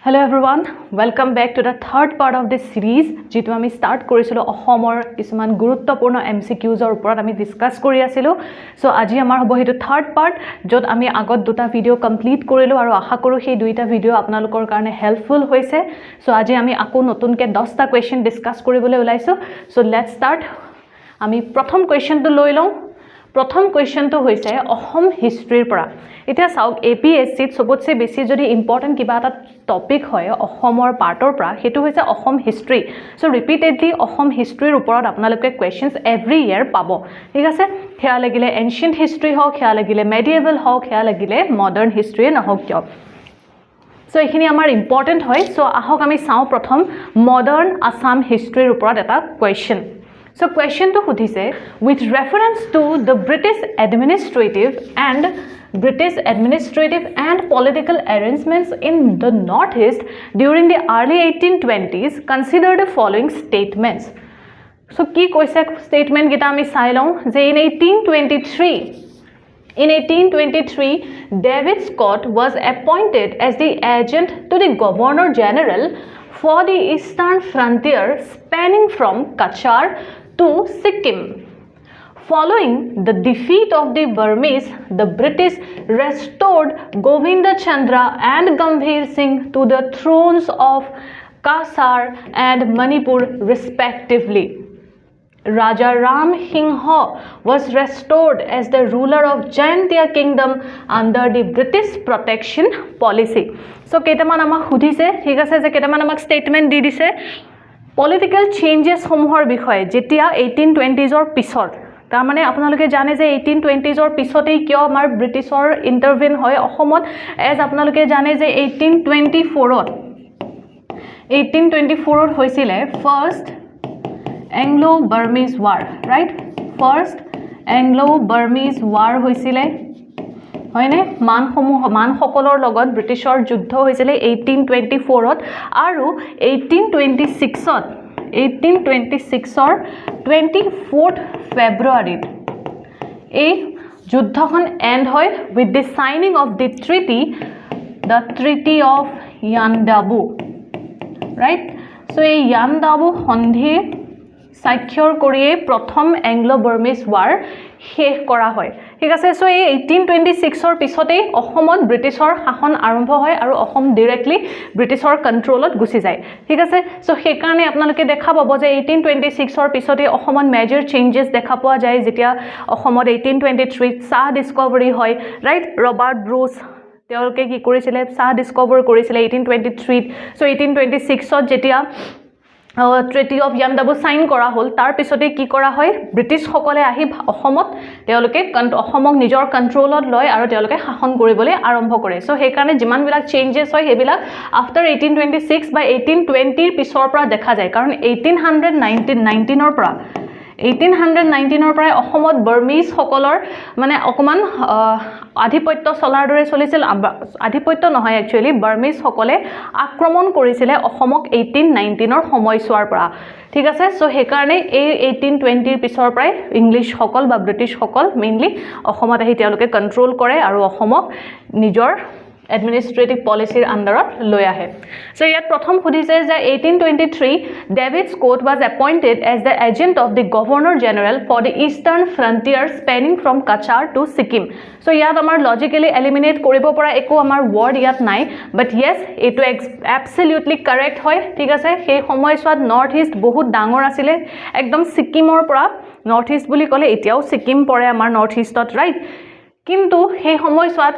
Hello everyone, welcome back to the third part of this series যেটো আমি start কৰিছিলো অসমৰ কিছুমান গুৰুত্বপূৰ্ণ MCQs-ৰ ওপৰত আমি ডিসকাস কৰি আছিলো সো আজি আমাৰ হ'ব হেতু থাৰ্ড পাৰ্ট যত আমি আগত দুটা ভিডিও কমপ্লিট কৰিলো আৰু আশা কৰো সেই দুইটা ভিডিও আপোনালোকৰ কাৰণে হেল্পফুল হৈছে সো আজি আমি আকৌ নতুনকৈ 10টা কোৱেশ্চন ডিসকাস কৰিবলৈ ওলাইছো সো লেটস স্টাৰ্ট আমি প্ৰথম কোৱেশ্চনটো লৈ লওঁ প্ৰথম কোৱেশ্চনটো হৈছে অসম হিষ্ট্ৰীৰ পৰা এটা চাওক APSC সবতছে বেছি যদি ইম্পৰ্টেন্ট কিবা এটা টপিক হয় অসমৰ পাৰ্টৰ পৰা হেতু হৈছে Assam history so repeatedly Assam হিষ্ট্ৰীৰ ওপৰত আপোনালোকে কোৱেশ্চনস এভৰি ইয়াৰ পাব ঠিক আছে হেয়া লাগিলে এনশিয়েন্ট হিষ্ট্ৰী হওক হেয়া লাগিলে মেডিয়েভল হওক হেয়া লাগিলে মডাৰ্ন হিষ্ট্ৰী নহওক কিয় সো এইখিনি আমাৰ ইম্পৰ্টেন্ট হয় সো আহক আমি চাও প্ৰথম মডাৰ্ন আসাম হিষ্ট্ৰীৰ ওপৰত এটা question So question to hudise with reference to the British administrative and political arrangements in the northeast during the early 1820s consider the following statements. So ki koise statement gita ami sai lou je in 1823 David Scott was appointed as the agent to the Governor General for the eastern frontier spanning from Kachar to Sikkim. Following the defeat of the Burmese, the British restored Govinda Chandra and Gambhir Singh to the thrones of Kasar and Manipur respectively. Raja Ram Singha was restored as the ruler of Jaintia kingdom under the British protection policy. So ketaman amak hudise thik ase je ketaman amak statement di dise political changes homohor bikhoye jetia 1820s pisor tar mane apnaloke jane je 1820s pisotei kyo amar britishor intervene hoy ohomot as apnaloke jane je 1824 hoisile first Anglo-Burmese war, right? First Anglo-Burmese war hoisile হয়নে মান সকলৰ লগত ব্ৰিটিছৰ যুদ্ধ হৈছিল 1824 ত আৰু 1826ৰ 24th ফেব্ৰুৱাৰীত এই যুদ্ধখন এন্ড হয় with the signing of the treaty of Yandabu, right? So এই Yandabu সন্ধি স্বাক্ষৰ কৰিয়ে প্ৰথম এংলো-বাৰ্মিজ war শেষ কৰা হয় ঠিক আছে সো এই 1826ৰ পিছতে অসমত ব্ৰিটিছৰ শাসন আৰম্ভ হয় আৰু অসম ডাইৰেক্টলি ব্ৰিটিছৰ কন্ট্ৰোলত গুচি যায় ঠিক আছে সো সেই কাৰণে আপোনালোকে দেখা পাব যে 1826ৰ পিছতে অসমত মেজৰ চেঞ্জেস দেখা পোৱা যায় যেতিয়া অসমত 1823 চাহ ডিসকভাৰী হয় ৰাইট ৰবাৰ্ট ব্ৰুচ তেওঁলোকে কি কৰিছিল চাহ ডিসকভাৰ কৰিছিল 1823 সো 1826ত যেতিয়া Treaty of Yandabu sign কৰা হল তাৰ পিছতে কি কৰা হয় ব্ৰিটিছ সকলে আহি অসমত তেওঁলোকে অসমক নিজৰ কন্ট্ৰোলত লয় আৰু তেওঁলোকে শাসন কৰিবলৈ আৰম্ভ কৰে সো সেই কাৰণে যিমান বিলাক চেঞ্জেস হয় হেবিলাক আফটাৰ 1826 বা 1820 ৰ পিছৰ পৰা দেখা যায় কাৰণ 1819 ৰ পৰা 1819 পৰা অসমত বাৰ্মিজ সকলৰ মানে অকমান আধিপত্য চলাৰ দৰে চলিছিল আধিপত্য নহয় একচুয়ালি বাৰ্মিজ সকলে আক্ৰমণ কৰিছিল অসমক 1819 ৰ সময়ছোৱাৰ পৰা ঠিক আছে সো সেই কাৰণে এই 1820 ৰ পিছৰ পৰাই ইংলিছ সকল বা ব্ৰিটিছ সকল মেইনলি অসমত আহি তেওঁলোকে কন্ট্ৰোল কৰে আৰু অসমক নিজৰ administrative policy আন্ডাৰত লৈ আহে সো ইয়াত প্ৰথম খুদিছে যে 1823 David Scott was appointed as the agent of the governor general for the eastern frontier spanning from Kachar to Sikkim so ইয়াত আমাৰ লজিক্যালি এলিমিনেট কৰিব পৰা একো আমাৰ ওয়াৰ্ড ইয়াত নাই বাট yes এটো absolutely correct হয় ঠিক আছে সেই সময়ছোৱাত নৰ্থ ইষ্ট বহুত ডাঙৰ আছিল একদম সিকিমৰ পৰা নৰ্থ ইষ্ট বুলি ক'লে এতিয়াও সিকিম পৰে আমাৰ নৰ্থ ইষ্টত ৰাইট কিন্তু সেই সময়ছোৱাত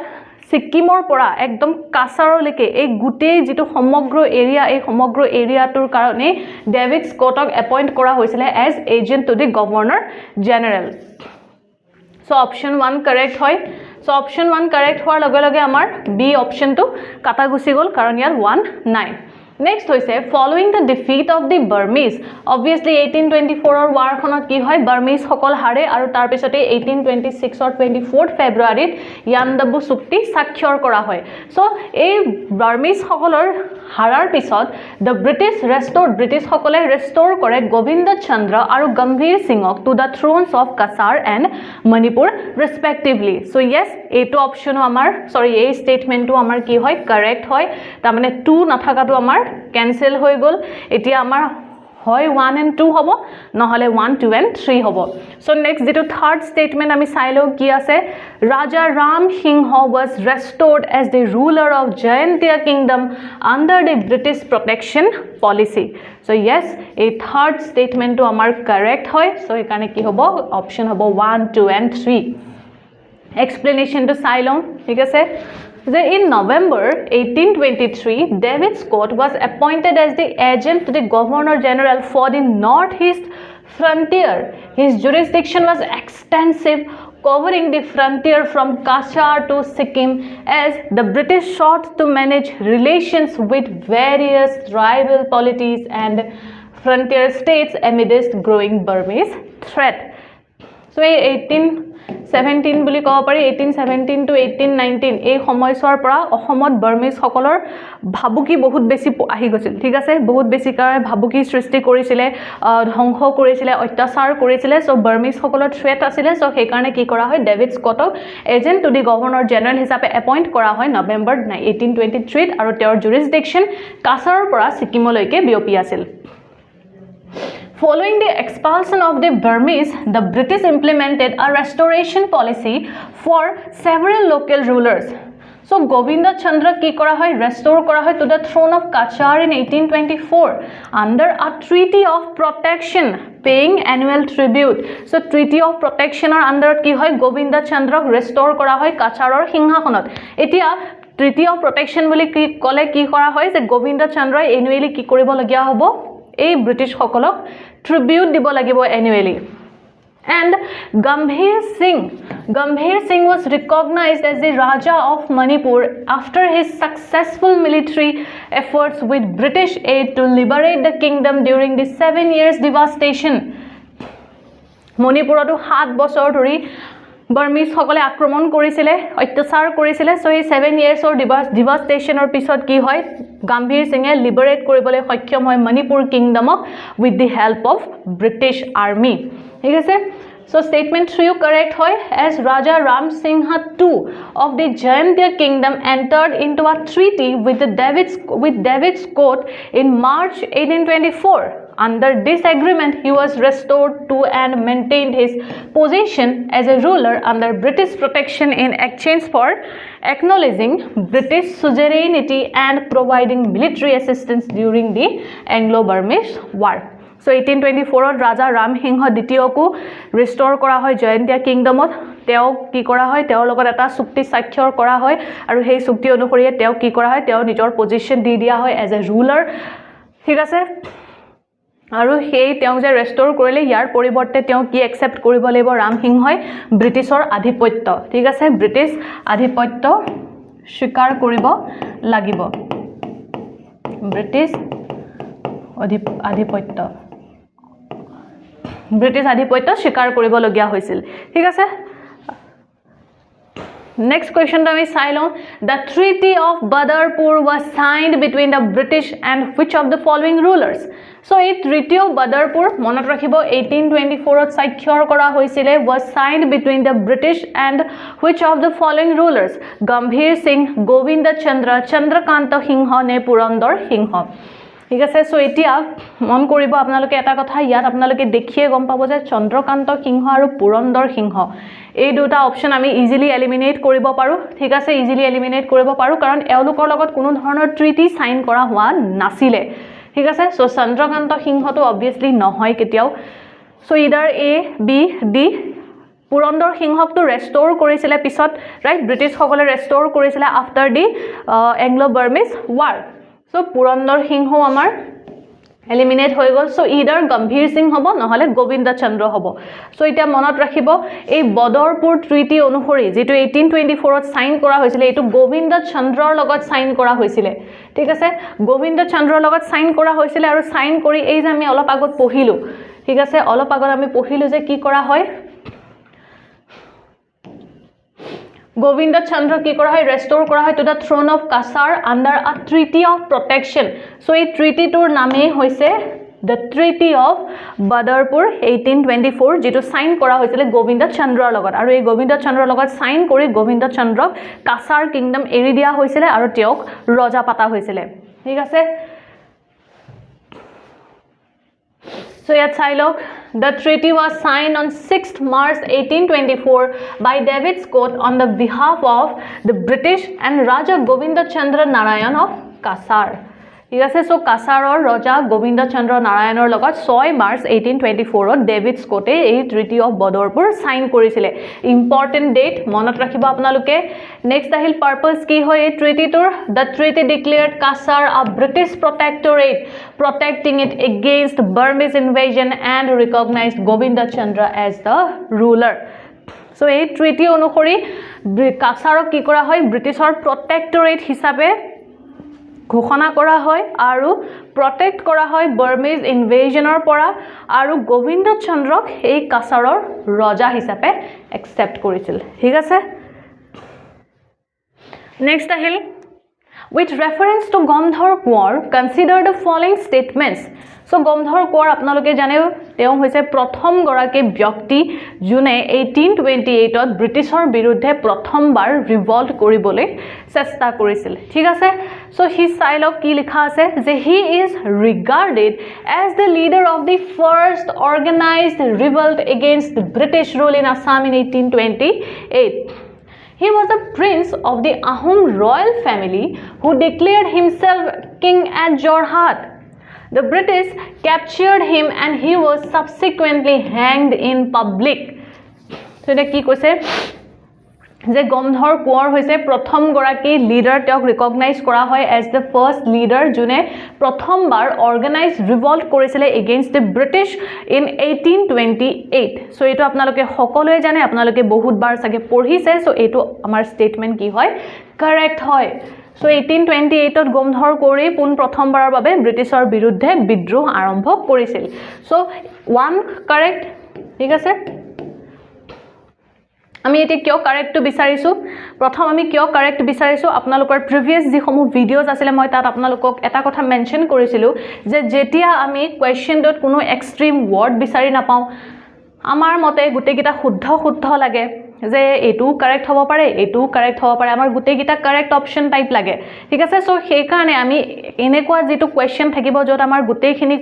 সিকিমৰ পৰা একদম কাছাৰলৈকে এই গুটেই যেটো সমগ্ৰ এৰিয়া এই সমগ্ৰ এৰিয়াটোৰ কাৰণে ডেভিড স্কটক এপইন্ট কৰা হৈছিল as agent to the governor general so option 1 correct হয় সো অপশন 1 কাৰেক্ট হোৱাৰ লগে লগে আমাৰ বি অপশনটো কাটা গুচি গল কাৰণ ইয়াৰ 1 নাই Next hoise following the defeat of the Burmese obviously 1824 or war khonot ki hoy Burmese hokol hare aru tar pisote 1826 or 24th February Yandabu chukti sakshor kora hoy so ei Burmese hokolor হাৰাৰ পিছত the British সকলে ৰেষ্ট'ৰ কৰে গোবিন্দ চন্দ্ৰ আৰু গম্ভীৰ সিঙক to the thrones of Cachar and Manipur respectively so yes এইটো অপশ্যনো আমাৰ এই ষ্টেটমেণ্টটো আমাৰ কি হয় কাৰেক্ট হয় তাৰমানে 2 নাথাকাটো আমাৰ কেনসেল হৈ গ'ল এতিয়া আমাৰ হয় 1 and 2 হ'ব নহলে 1 2 and 3 হ'ব সো নেক্সট যেটো থাৰ্ড ষ্টেটমেন্ট আমি চাইলো কি আছে ৰাজা ৰাম সিংহ was restored as the ruler of Jayantia kingdom under the British protection policy so yes a third statement to amar correct hoy so ekane ki hobo option hobo 1 2 and 3 explanation to sailom thik ase in November 1823, David Scott was appointed as the agent to the Governor General for the Northeast frontier. His jurisdiction was extensive, covering the frontier from Kashgar to Sikkim, as the British sought to manage relations with various rival polities and frontier states amidst growing Burmese threat. So, 1817 বুলি কব পাৰি 1817 to 1819 এই সময়ছোৱাৰ পৰা অসমত Burmese সকলৰ ভাবুকি বহুত বেছি আহি গৈছিল ঠিক আছে বহুত বেছি কাৰে ভাবুকি সৃষ্টি কৰিছিলে ধ্বংস কৰিছিলে অত্যাচাৰ কৰিছিলে সো বাৰ্মিজ সকলৰ থ্ৰেট আছিলে সো সেই কাৰণে কি কৰা হয় ডেভিড স্কটক agent to the governor general হিচাপে এপইন্ট কৰা হয় নৱেম্বৰ 1823 আৰু তেওঁৰ জুৰিসডিকশন কাছাৰৰ পৰা ছিকিমলৈকে বিয়পি আছিল Following the expulsion of the Burmese, the British implemented a restoration policy for several local rulers. So, Govinda Chandra ki kora hoy restore kora hoy to the throne of Kachar in 1824 under a treaty of protection paying annual tribute. So, treaty of protection or under ki hoy Govinda Chandra restore kora hoy Kacharor Singhakonot. Etia treaty of protection boli ki kole ki kora hoy je Govinda Chandra annually ki koribo lagia hobo এই British সকলক tribute দিব লাগিব annually and Gambhir Singh was recognized as the Raja of Manipur after his successful military efforts with British aid to liberate the kingdom during the 7 years devastation Manipuratu 7 বছৰ ধৰি Burmese সকলে আক্ৰমণ কৰিছিলে অত্যাচাৰ কৰিছিলে সো এই 7 ইয়াৰ্ছৰ ডিভাস্টেশনৰ পিছত কি হয় গাম্ভীৰ সিঙে লিবাৰেট কৰিবলৈ সক্ষম হয় মণিপুৰ কিংডমক with the help of British army ঠিক আছে So statement 3 correct hoy as Raja Ram Singha II of the Jayantia kingdom entered into a treaty with David Scott in March 1824. Under this agreement, he was restored to and maintained his position as a ruler under British protection in exchange for acknowledging British suzerainty and providing military assistance during the Anglo-Burmese War. So 1824 Raja Ram Singha দ্বিতীয়কো restore কৰা হয় জয়ন্তিয়া কিংডমত তেও কি কৰা হয় তেও লগত এটা চুক্তি স্বাক্ষৰ কৰা হয় আৰু সেই চুক্তি অনুসৰি তেও কি কৰা হয় তেও নিজৰ পজিশন দি দিয়া হয় এজ এ ৰুলাৰ ঠিক আছে আৰু সেই তেও যে ৰিস্টোৰ কৰিলে ইয়াৰ পৰিৱৰ্তে তেও কি একচেপ্ট কৰিব লাগিব ৰাম সিংহই ব্ৰিটিছৰ আধিপত্য ঠিক আছে ব্ৰিটিছ আধিপত্য স্বীকাৰ কৰিব লাগিব ব্ৰিটিছ আধিপত্য ব্ৰিটিশ আধিপত্য স্বীকাৰ কৰিব লগিয়া হৈছিল ঠিক আছে নেক্সট কোৱেশ্চন আমি চাই লওঁ the treaty of Badarpur was signed between the British and which of the following rulers so এই treaty of Badarpur মনত ৰাখিব 1824 ত স্বাক্ষৰ কৰা হৈছিল was signed between the British and which of the following rulers Gambhir Singh Govinda Chandra Chandrakanta Singha ne Purandar Singha ঠিক আছে so এতিয়া মন কৰিব আপোনালোকে এটা কথা ইয়াত আপোনালোকে দেখিয়ে গম পাব যে চন্দ্ৰকান্ত সিংহ আৰু পুৰন্দৰ সিংহ এই দুটা অপচন আমি ইজিলি এলিমিনেট কৰিব পাৰো ঠিক আছে ইজিলি এলিমিনেট কৰিব পাৰো কাৰণ এওঁলোকৰ লগত কোনো ধৰণৰ ট্ৰিটি সাইন কৰা হোৱা নাছিলে ঠিক আছে সো চন্দ্ৰকান্ত সিংহটো অবভিয়াসলি নহয় কেতিয়াও so ইদাৰ A B D Purandar সিংহকটো ৰেস্টোৰ কৰিছিলে পিছত ৰাইট ব্ৰিটিছ সকলে ৰেস্টোৰ কৰিছিলে আফটাৰ দি Anglo Burmese war So Purandar Singho amar eliminate hoy gol so either Gambhir Singh hobo নহলে Govinda Chandra hobo so এটা মনত ৰাখিব এই বদৰপুৰ ট্ৰিটি অনুসৰি যেটো 1824 ত সাইন কৰা হৈছিল এটো গোবিন্দ চন্দ্ৰৰ লগত সাইন কৰা হৈছিল ঠিক আছে গোবিন্দ চন্দ্ৰৰ লগত সাইন কৰা হৈছিল আৰু সাইন কৰি এই যে আমি অলপ আগত পঢ়িলো ঠিক আছে অলপ আগত আমি পঢ়িলো যে কি কৰা হয় গোবিন্দ চন্দ্ৰ কি কৰা হয় ৰেষ্টৰ কৰা হয় to the throne of Cachar under আ ট্ৰিটি অফ প্ৰটেকশ্যন সো এই ট্ৰিটিটোৰ নামেই হৈছে দ্য ট্ৰিটি অফ বাদৰপুৰ 1824 যেটো সাইন কৰা হৈছিল গোবিন্দ চন্দ্ৰৰ লগত আৰু এই গোবিন্দ চন্দ্ৰৰ লগত সাইন কৰি গোবিন্দ চন্দ্ৰক কাছাৰ কিংডম এৰি দিয়া হৈছিল আৰু তেওঁক ৰজা পাতা হৈছিল ঠিক আছে So yet Silok, the treaty was signed on 6th March 1824 by David Scott on the behalf of the British and Raja Govinda Chandra Narayan of Kasar. ঠিক আছে সো কাছাৰৰ ৰজা গোবিন্দ চন্দ্ৰ নাৰায়ণৰ লগত 6 মাৰ্চ 1824 ত ডেভিড স্কটে এই ট্ৰিটি অফ বদৰপুৰ সাইন কৰিছিল important date মনত ৰাখিব আপোনালোকে নেক্সট আহিল পাৰপাস কি হয় এই ট্ৰিটিটোৰ দ্য ট্ৰিটি ডিক্লেয়াৰ্ড কাছাৰ আ British প্ৰটেক্টৰেট protecting it against Burmese invasion and recognized Govinda Chandra as the ruler so এই ট্ৰিটি অনুসৰি কাছাৰক কি কৰা হয় ব্ৰিটিছৰ প্ৰটেক্টৰেট হিচাপে ঘোষণা কৰা হয় আৰু প্ৰটেক্ট কৰা হয় বাৰ্মিজ ইনভেশনৰ পৰা আৰু গোবিন্দ চন্দ্ৰক এই কাছাৰৰ ৰজা হিচাপে একচেপ্ট কৰিছিল ঠিক আছে নেক্সট আহিল with reference to Gandhar Kaur consider the following statements so Gandhar Kaur আপোনালোকে জানে তেওঁ হৈছে প্ৰথম গৰাকী ব্যক্তি জুনে 1828 ত ব্ৰিটিছৰ বিৰুদ্ধে প্ৰথমবাৰ ৰিভল্ট কৰিবলৈ চেষ্টা কৰিছিল ঠিক আছে so he চাইলক কি লিখা আছে যে he is regarded as the leader of the first organized revolt against the British rule in Assam in 1828 He was a prince of the Ahom royal family who declared himself king at Jorhat. The British captured him and he was subsequently hanged in public. So, এটা কি কৈছে যে গন্ধৰ কোঁৱৰ হৈছে প্ৰথম গৰাকী leader তেওঁক recognise কৰা হয় এজ দ্য ফাৰ্ষ্ট লিডাৰ যোনে প্ৰথমবাৰ অৰ্গানাইজ ৰিভল্ট কৰিছিলে against the British in 1828 so এইটো আপোনালোকে সকলোৱে জানে আপোনালোকে বহুতবাৰ চাগে পঢ়িছে সো এইটো আমাৰ ষ্টেটমেণ্ট কি হয় কাৰেক্ট হয় সো 1828 ত গন্ধৰ কোঁৱৰে পোন প্ৰথমবাৰৰ বাবে ব্ৰিটিছৰ বিৰুদ্ধে বিদ্ৰোহ আৰম্ভ কৰিছিল সো 1 কাৰেক্ট ঠিক আছে আমি এটি কিয় কাৰেক্ট বিচাৰিছো প্ৰথম আমি কিয় কাৰেক্ট বিচাৰিছো আপোনালোকৰ প্ৰিভিয়াস যিসমূহ ভিডিওজ আছিল মই তাত আপোনালোকক এটা কথা মেনশন কৰিছিলো যে যেতিয়া আমি কোৱেশ্চনটোত কোনো এক্সট্ৰিম ওয়াৰ্ড বিচাৰি নাপাও আমাৰ মতে গুটেকিটা শুদ্ধ লাগে যে এটো কাৰেক্ট হ'ব পাৰে এটো কাৰেক্ট হ'ব পাৰে আমাৰ গুটেকিটা কাৰেক্ট অপচন টাইপ লাগে ঠিক আছে সো সেই কাৰণে আমি এনেকুৱা যেটো কোৱেশ্চন থাকিব যত আমাৰ গুটেখিনি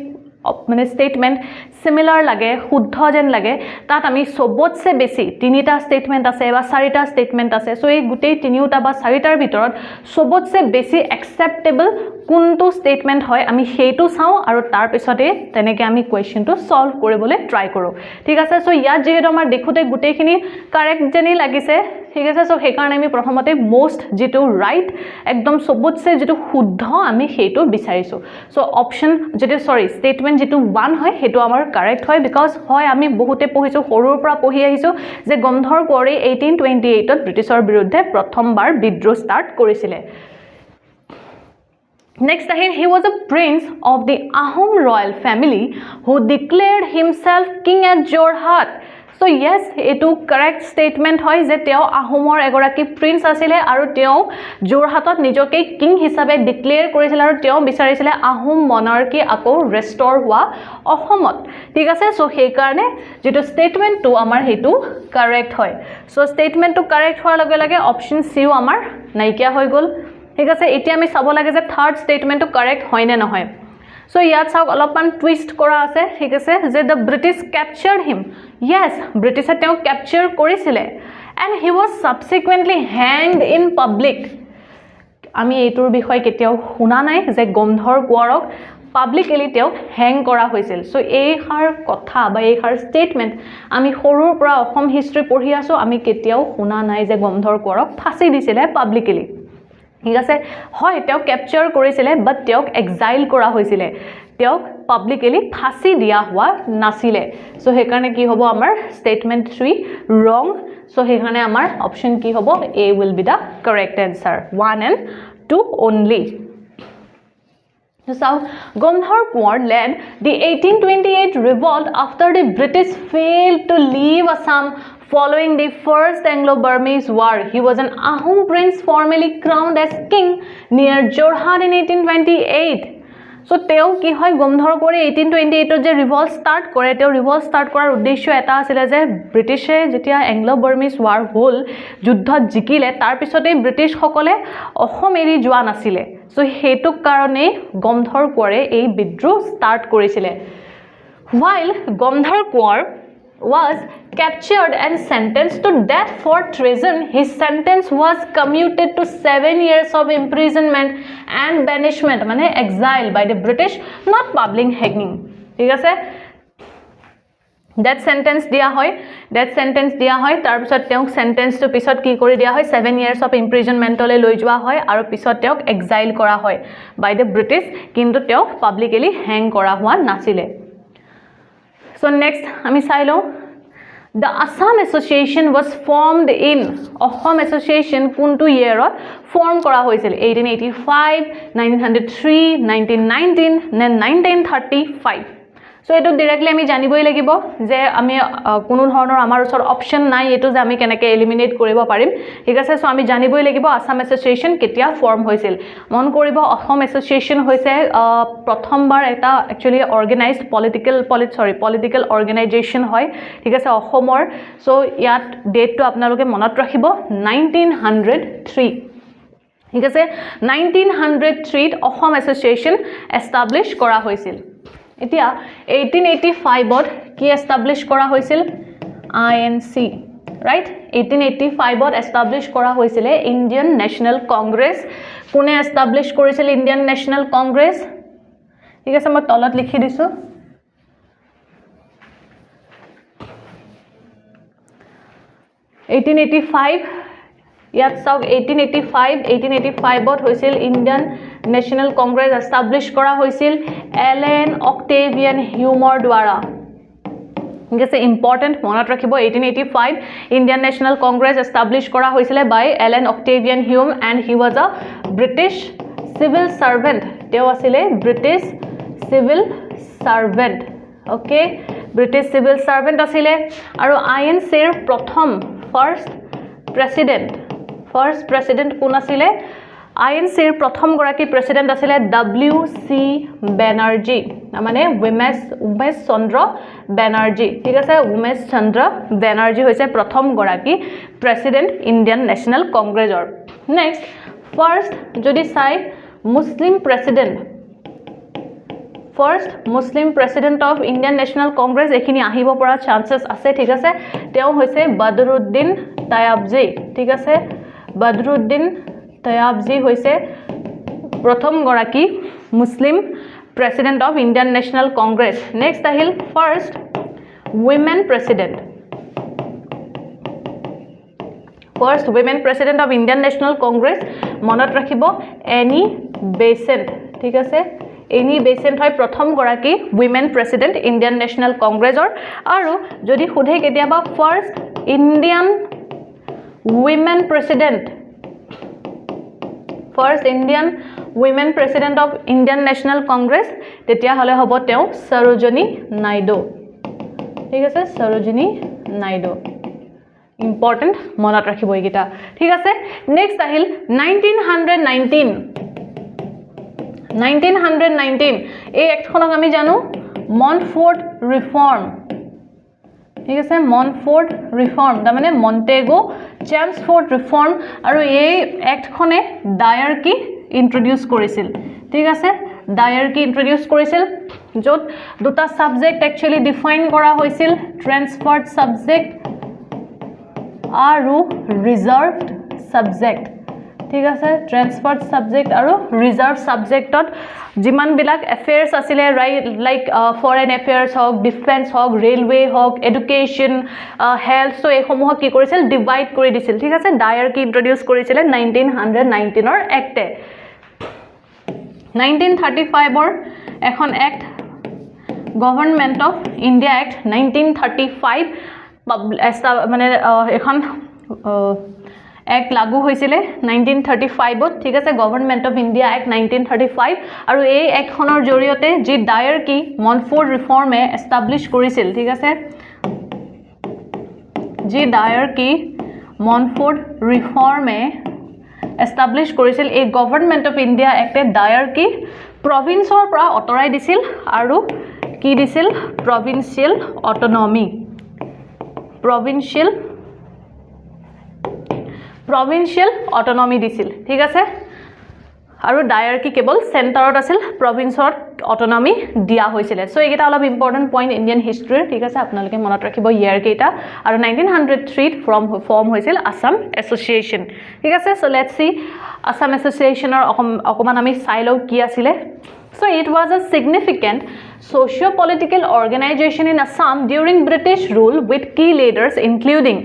মানে স্টেটমেন্ট সিমিলার লাগে শুদ্ধ যেন লাগে তাত আমি সবতছে বেছি তিনিটা স্টেটমেন্ট আছে বা চাৰিটা স্টেটমেন্ট আছে সো এই গুটেই তিনিটা বা চাৰিটাৰ ভিতৰত সবতছে বেছি একসেপ্টেবল কোনটো স্টেটমেন্ট হয় আমি সেইটো চাও আৰু তাৰ পিছতে তেনেকৈ আমি কোৱেশ্চনটো সলভ কৰিবলৈ ট্ৰাই কৰো ঠিক আছে সো ইয়াত যেহেতু আমাৰ দেখুতে গুটেখিনি কাৰেক্ট যেনি লাগিছে ঠিক আছে সো সেই কাৰণে আমি প্ৰথমতে মোস্ট যেটো ৰাইট একদম সবতছে যেটো শুদ্ধ আমি সেইটো বিচাৰিছো সো অপচন যেটো সৰি স্টেটমেন্ট যেটো 1 হয় হেটো আমাৰ কাৰেক্ট হয় বিকজ হয় আমি বহুতে পঢ়িছো সৰুৰ পৰা পঢ়ি আহিছো যে গন্ধৰ কোঁৱৰে 1828 ত ব্ৰিটিছৰ বিৰুদ্ধে প্ৰথমবাৰ বিদ্ৰোহ ষ্টাৰ্ট কৰিছিল Next ahil he was a prince of the Ahom royal family who declared himself king at Jorhat so yes etu correct statement hoy je teo ahomor egoraki prince asile aru teo Jorhatot nijoke king hisabe declare korisile aru teo bicharisile Ahom monarchy ako restore hua Ahomot ঠিক আছে so সেই কাৰণে যেটো statement to amar hetu correct hoy so statement to correct hoar lage lage option C amar naikia hoy gol ঠিক আছে এতিয়া আমি চাব লাগে যে থাৰ্ড স্টেটমেন্টটো কাৰেক্ট হয় নে নহয় সো ইয়াত চাওক অলপমান টুইষ্ট কৰা আছে ঠিক আছে যে দ্য ব্ৰিটিছ ক্যাপচাৰ্ড হিম yes ব্ৰিটিছে তেওঁ ক্যাপচাৰ কৰিছিলে and he was subsequently hanged in public আমি এইটোৰ বিষয়ে কেতিয়াও শুনা নাই যে গন্ধৰ কোঁৱৰক পাবলিকলি তেওঁক হ্যাং কৰা হৈছিল সো এই হাৰ কথা বা এই হাৰ স্টেটমেন্ট আমি সৰুৰ পৰা অসম হিষ্ট্ৰী পঢ়ি আছো আমি কেতিয়াও শুনা নাই যে গন্ধৰ কোঁৱৰক ফাঁসি দিছিলে পাবলিকলি ঠিক আছে হয় তেওঁক ক্যাপচাৰ কৰিছিলে বাট তেওঁক এক্সাইল কৰা হৈছিলে তেওঁক পাবলিকলি ফাঁসি দিয়া হোৱা নাছিলে সো সেই কাৰণে কি হ'ব আমাৰ স্টেটমেন্ট 3 ৰং সো সেই কাৰণে আমাৰ অপচন কি হ'ব A will be the correct answer 1 and 2 only So Gandhar Kaur led the 1828 revolt after the British failed to leave Assam Following the first Anglo-Burmese war, he was an Ahom prince formally crowned as king near Jorhat in 1828. So তেও কি হয় গমধৰ কৰি 1828 যে revolt start কৰে তেও revolt start কৰাৰ উদ্দেশ্য এটা আছিল যে ব্ৰিটিছে যেতিয়া এংলো-বাৰ্মিজ ৱাৰ হ'ল যুদ্ধত জিকিলে তাৰ পিছতেই ব্ৰিটিছ সকলে অসম এৰি যোৱা নাছিলে সো হেতু কাৰণে গমধৰ কোঁৱৰে এই বিদ্ৰোহ ষ্টাৰ্ট কৰিছিলে while Gomdhar Konwar was captured and sentenced to death for treason. His sentence was commuted to 7 years of imprisonment and banishment, মানে exile by the British, not public hanging. ঠিক আছে death sentence দিয়া হয় তাৰ পিছত তেওঁক sentence to পিছত কি কৰি দিয়া হয় 7 years of imprisonment লৈ লৈ যোৱা হয় আৰু পিছত তেওঁক exile কৰা হয় by the British কিন্তু তেওঁক publicly hang কৰা হোৱা নাছিলে So next আমি চাই লওঁ The Assam Association was formed in Assam Association কোনটো ইয়াৰত ফৰ্ম কৰা হৈছিল 1885 1903 1919 নে 1935 So এটো ডাইৰেক্টলি আমি জানিবই লাগিব যে আমি কোনো ধৰণৰ আমাৰ ওচৰত অপচন নাই এটো যে আমি কেনেকৈ এলিমিনেট কৰিব পাৰিম ঠিক আছে সো আমি জানিবই লাগিব আসাম এছ'চিয়েশ্যন কেতিয়া ফৰ্ম হৈছিল মন কৰিব অসম এছ'চিয়েশ্যন হৈছে প্ৰথমবাৰ এটা একচুয়ালি অৰ্গানাইজড পলিটিক্যাল অৰ্গানাইজেশ্যন হয় ঠিক আছে অসমৰ সো ইয়াত ডেটটো আপোনালোকে মনত ৰাখিব 1903 ঠিক আছে 1903 ত অসম এছ'চিয়েশ্যন এষ্টাব্লিশ কৰা হৈছিল এতিয়া 1885 ত কি এষ্টাব্লিশ কৰা হৈছিল INC ৰাইট 1885 ত এষ্টাব্লিশ কৰা হৈছিল ইণ্ডিয়ান নেশ্যনেল কংগ্ৰেছ কোনে এষ্টাব্লিশ কৰিছিল ইণ্ডিয়ান নেশ্যনেল কংগ্ৰেছ ঠিক আছে মই তলত লিখি দিছো ইয়াত চাওক 1885 ত হৈছিল ইণ্ডিয়ান নেশ্যনেল কংগ্ৰেছ এষ্টাব্লিশ কৰা হৈছিল এলেন অক্টেভিয়ান হিউমৰ দ্বাৰা ঠিক আছে ইম্পৰ্টেন্ট মনত ৰাখিব 1885 ইণ্ডিয়ান নেশ্যনেল কংগ্ৰেছ এষ্টাব্লিশ কৰা হৈছিল by Allan Octavian Hume and he was a British civil servant তেওঁ আছিল British civil servant okay British civil servant আছিল আৰু আইএনচিৰ প্ৰথম ফাৰ্ষ্ট প্ৰেসিডেন্ট কোন আছিল আইএনচিৰ প্ৰথম গৰাকী প্ৰেসিডেন্ট আছিল WC বেনাৰ্জী মানে উমেশ চন্দ্ৰ বেনাৰ্জী ঠিক আছে উমেশ চন্দ্ৰ বেনাৰ্জী হৈছে প্ৰথম গৰাকী প্ৰেসিডেন্ট ইণ্ডিয়ান নেশ্যনেল কংগ্ৰেছৰ নেক্সট ফাৰ্ষ্ট যদি চাই Muslim president of Indian National Congress এখিনি আহিব পৰা চান্সেছ আছে ঠিক আছে তেওঁ হৈছে বদৰুদ্দিন তায়াবজী ঠিক আছে বদৰুদ্দিন তায়াবজী হৈছে প্ৰথম গৰাকী Muslim president of Indian National Congress next আহিল first women president of Indian National Congress মনত ৰাখিব এনি বেচেণ্ট ঠিক আছে এনি বেচেণ্ট হয় প্ৰথম গৰাকী উইমেন প্ৰেসিডেন্ট ইণ্ডিয়ান নেশ্যনেল কংগ্ৰেছৰ আৰু যদি খুধে কেতিয়াবা first Indian women president of Indian National Congress তেতিয়া হলে হ'ব তেওঁ সৰোজিনী নাইডু ঠিক আছে সৰোজিনী নাইডু ইম্পৰ্টেন্ট মনত ৰাখিব এইকেইটা ঠিক আছে নেক্সট আহিল 1919 এই এক্টখনক আমি জানো মনফোৰ্ট ৰিফৰ্ম ঠিক আছে মনফোৰ্ট ৰিফৰ্ম তাৰ মানে মন্টেগো চেমছফোৰ্ট ৰিফৰ্ম আৰু এই এক্টখনে ডায়াৰকি ইন্ট্ৰোডিউস কৰিছিল ঠিক আছে ডায়াৰকি ইন্ট্ৰোডিউস কৰিছিল য'ত দুটা সাবজেক্ট একচুয়ালি ডিফাইন কৰা হৈছিল ট্ৰান্সফাৰ্ড সাবজেক্ট আৰু ৰিজাৰ্ভড সাবজেক্ট ঠিক আছে ট্ৰান্সফাৰ্ড সাবজেক্ট আৰু ৰিজাৰ্ভ সাবজেক্টত যিমান বিলাক এফেয়াৰ্স আছিল লাইক ফৰেন এফেয়াৰ্স হওক ডিফেন্স হওক ৰেলৱে হওক এডুকেশ্যন হেলথ সো এই সমূহ কি কৰিছিল ডিভাইড কৰি দিছিল ঠিক আছে ডায়াৰকি ইন্ট্ৰোডিউস কৰিছিল 1919 ৰ এক্টে 1935 ৰ এখন act government of India act 1935 মানে এখন এক্ট লাগু হৈছিল 1935 ত ঠিক আছে গভৰ্ণমেণ্ট অফ ইণ্ডিয়া এক্ট 1935 আৰু এই এক্টখনৰ জৰিয়তে যি ডায়াৰকি মনফোৰ্ট ৰিফৰ্মে এষ্টাব্লিশ কৰিছিল ঠিক আছে যি ডায়াৰ্কি মনফোৰ্ড ৰিফৰ্মে এষ্টাব্লিছ কৰিছিল এই গভৰ্ণমেণ্ট অফ ইণ্ডিয়া এক্টে ডায়াৰ্কি প্ৰভিন্সৰ পৰা অতৰাই দিছিল আৰু কি দিছিল প্ৰভিন্সিয়েল অটোনমি প্ৰভিন্সিয়েল অটোনমি দিছিল ঠিক আছে আৰু ডায়াৰ্কি কেৱল চেণ্টাৰত আছিল প্ৰভিন্সত অটোনমি দিয়া হৈছিল সো এইকেইটা অলপ ইম্পৰ্টেন্ট পইণ্ট ইণ্ডিয়ান হিষ্ট্ৰীৰ ঠিক আছে আপোনালোকে মনত ৰাখিব ইয়াৰ কেইটা আৰু 1903 ফৰ্ম হৈছিল আসাম এছ'চিয়েশ্যন ঠিক আছে সো লেটছ সি আসাম এছ'চিয়েশ্যনৰ অকমান আমি চাই লওঁ কি আছিলে So it was a significant socio-political organization in Assam during British rule with key leaders including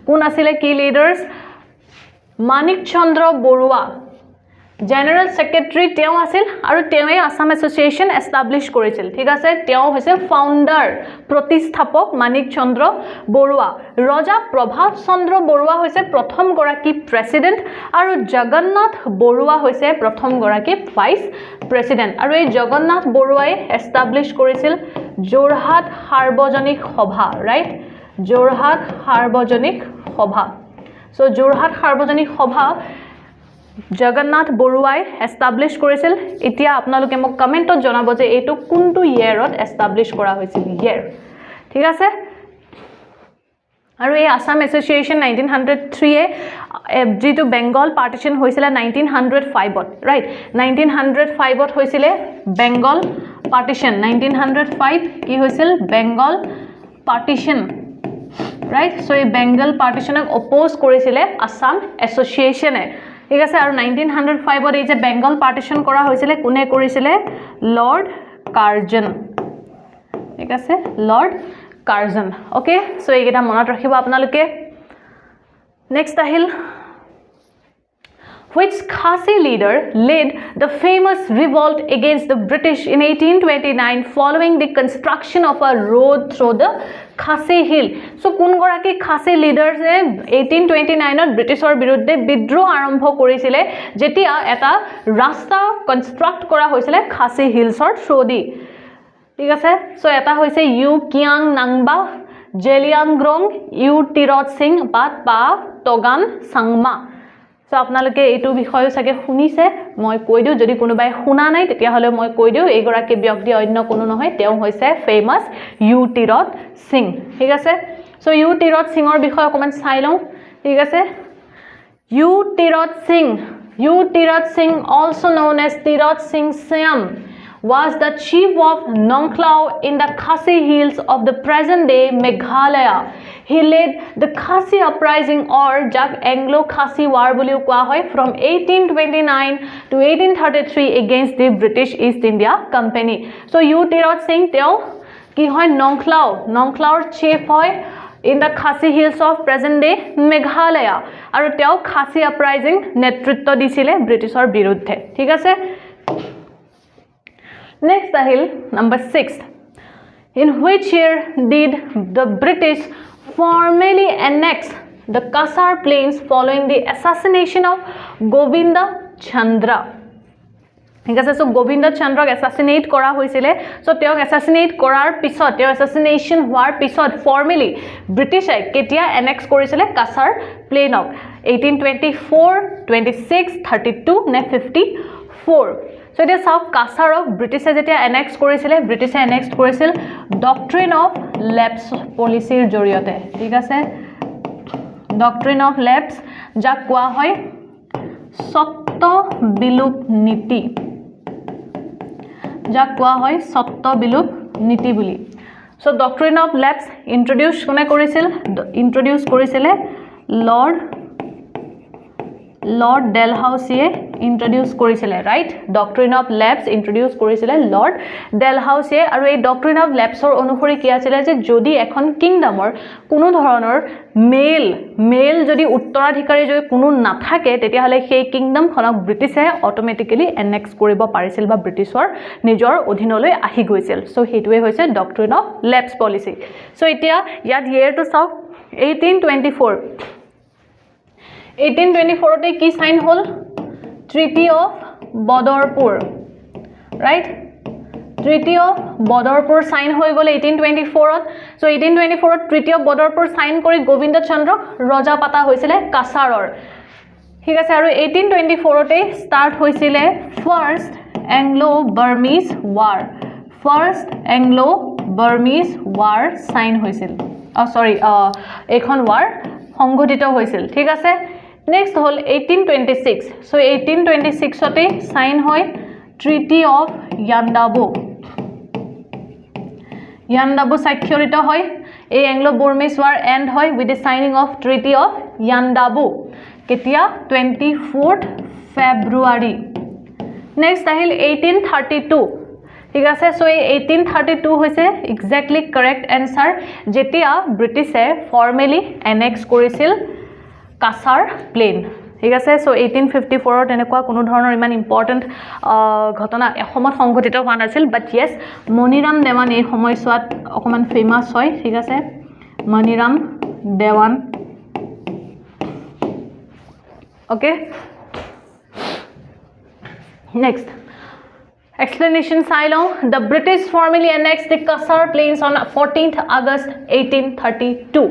কোন আছিলে key leaders Manik Chandra Borua General Secretary তেওঁ আছিল আৰু তেওঁৱে আসাম এছ'চিয়েশ্যন এষ্টাব্লিছ কৰিছিল ঠিক আছে তেওঁ হৈছে ফাউণ্ডাৰ প্ৰতিষ্ঠাপক মানিক চন্দ্ৰ বৰুৱা ৰজা প্ৰভাত চন্দ্ৰ বৰুৱা হৈছে প্ৰথম গৰাকী প্ৰেসিডেন্ট আৰু জগন্নাথ বৰুৱা হৈছে প্ৰথম গৰাকী ভাইস প্ৰেসিডেন্ট আৰু এই জগন্নাথ বৰুৱাই এষ্টাব্লিছ কৰিছিল যোৰহাট সাৰ্বজনিক সভা ৰাইট যোৰহাট সাৰ্বজনিক সভা সো যোৰহাট সাৰ্বজনিক সভা জগন্নাথ বৰুৱাই এষ্টাব্লিছ কৰিছিল এতিয়া আপোনালোকে মোক কমেন্টত জনাব যে এটো কোনটো ইয়াৰত এষ্টাব্লিছ কৰা হৈছিল ইয়াৰ ঠিক আছে আৰু এই আসাম এছ'চিয়েশ্যন 1903 এ যেটো বেংগল পাৰ্টিশন হৈছিল 1905 ত ৰাইট 1905 ত হৈছিল বেংগল পাৰ্টিশন 1905 কি হৈছিল বেংগল পাৰ্টিশন ৰাইট সো এই বেংগল পাৰ্টিশনক অপোজ কৰিছিল আসাম এছ'চিয়েশ্যনে ঠিক আছে আৰু 1905 ত এই যে বেংগল পাৰ্টিশন কৰা হৈছিল কোনে কৰিছিল লৰ্ড কাৰ্জন ঠিক আছে লৰ্ড কাৰ্জন ওকে সো এইকেইটা মনত ৰাখিব আপোনালোকে নেক্সট আহিল Which Khasi leader led the famous revolt against the British in 1829 following the construction of a road through the Khasi Hill? So, কোন গৰাকী খাসী লিডাৰ্স 1829 ত ব্ৰিটিছৰ বিৰুদ্ধে বিদ্ৰোহ আৰম্ভ কৰিছিল যেতিয়া এটা ৰাস্তা কনষ্ট্ৰাক্ট কৰা হৈছিল খাসী হিলছৰ থ্ৰুদি ঠিক আছে সো এটা হৈছে ইউ কিয়াং নাংবা জেলিয়াংগ্ৰং ইউ তিৰত সিং পা টগান সাংমা সো আপোনালোকে এইটো বিষয় সাকে শুনিছে মই কৈ দিও যদি কোনোবাই শুনা নাই তেতিয়া হলে মই কৈ দিও এই গৰাকী ব্যক্তি অন্য কোনো নহয় তেওঁ হৈছে ফেমাস ইউ তিৰত সিং ঠিক আছে সো ইউ তিৰত সিংৰ বিষয় অকমান চাই লওঁ ঠিক আছে U Tirot Sing also known as Tirat Singh Siam was the chief of Nongklao in the Khasi Hills of the present-day Meghalaya. He led the Khasi uprising or Jak Anglo-Khasi War buliu koa hoy from 1829 to 1833 against the British East India Company. So Yu Tirot Singh teo ki hoy Nongklao chief hoy in the Khasi Hills of present-day Meghalaya. Aru teo Khasi uprising netritto disile Britishor biruddhe. Thik ase? Next ahil number 6 in which year did the British formally annex the Kasar Plains following the assassination of Govinda Chandra ঠিক আছে so Gobinda চন্দ্ৰক assassinate কৰা হৈছিল so তেওঁক assassinate কৰাৰ পিছত তেওঁ assassination হোৱাৰ পিছত ফৰ্মালি ব্ৰিটিছে কেতিয়া এনেক্স কৰিছিল কাছাৰ প্লেনক 1824 26 32 নে 54 সো এটা সাউথ কাছাৰক ব্ৰিটিছে যেতিয়া এনেক্স কৰিছিল ব্ৰিটিছে এনেক্স কৰিছিল ডক্ট্ৰিন অফ লেপছ পলিচিৰ জৰিয়তে ঠিক আছে ডক্ট্ৰিন অফ লেপছ যাক কোৱা হয় সত্য বিলোপ নীতি যাক কোৱা হয় সত্য বিলোপ নীতি বুলি so doctrine of lapse introduce কোনে কৰিছিল ইন্ট্ৰোডিউস কৰিছিল লৰ্ড ডেলহাউসিয়ে ইন্ট্ৰোডিউস কৰিছিল right doctrine of lapse introduce কৰিছিল লৰ্ড ডেলহাউসিয়ে আৰু এই ডক্ট্ৰিন অফ লেপছৰ অনুসৰি কি আছিল যে যদি এখন কিংডমৰ কোনো ধৰণৰ মেল যদি উত্তৰাধিকাৰী যদি কোনো নাথাকে তেতিয়া হলে সেই কিংডম খনক ব্ৰিটিছে অটোমেটিক্যালি এনেক্স কৰিব পাৰিছিল বা ব্ৰিটিছৰ নিজৰ অধীনলৈ আহি গৈছিল সো হেতুৱে হৈছে doctrine of lapse policy so এতিয়া ইয়াত ইয়েৰটো চাওক 1824 1824 তে কি সাইন হল treaty of Badarpur right Treaty of Badrpur sign হৈ গ'ল 1824 so 1824 Treaty of Badrpur sign কৰি গোবিন্দ চন্দ্ৰ ৰজা পাতা হৈছিলে কাছাৰৰ ঠিক আছে আৰু 1824 তে স্টার্ট হৈছিলে first Anglo-Burmese War First Anglo-Burmese War sign হৈছিল এখন war সংঘটিত হৈছিল ঠিক আছে next হল 1826 so 1826 তে sign হয় Treaty of Yandabu স্বাক্ষৰিত হয় এই Anglo-Burmese War end হয় with the signing of Treaty of Yandabu কেতিয়া 24th February next আহিল 1832 ঠিক আছে সো এই 1832 হৈছে এক্স্যাক্টলি কারেক্ট আনসার যেতিয়া ব্রিটিশে ফর্মালি অ্যানেক্স কৰিছিল কাছাৰ প্লেন ঠিক আছে সো 1854 তেনেকুৱা কোনো ধৰণৰ ইমান ইম্পৰ্টেন্ট ঘটনা এসমত সংঘটিত হোৱা নাছিল বাট ইয়েস মনিৰাম দেৱান এই সময়ছোৱাত অকমান ফেমাস হয় ঠিক আছে Maniram Dewan okay next explanation silo the British formally annexed the Kasar plains on 14th August 1832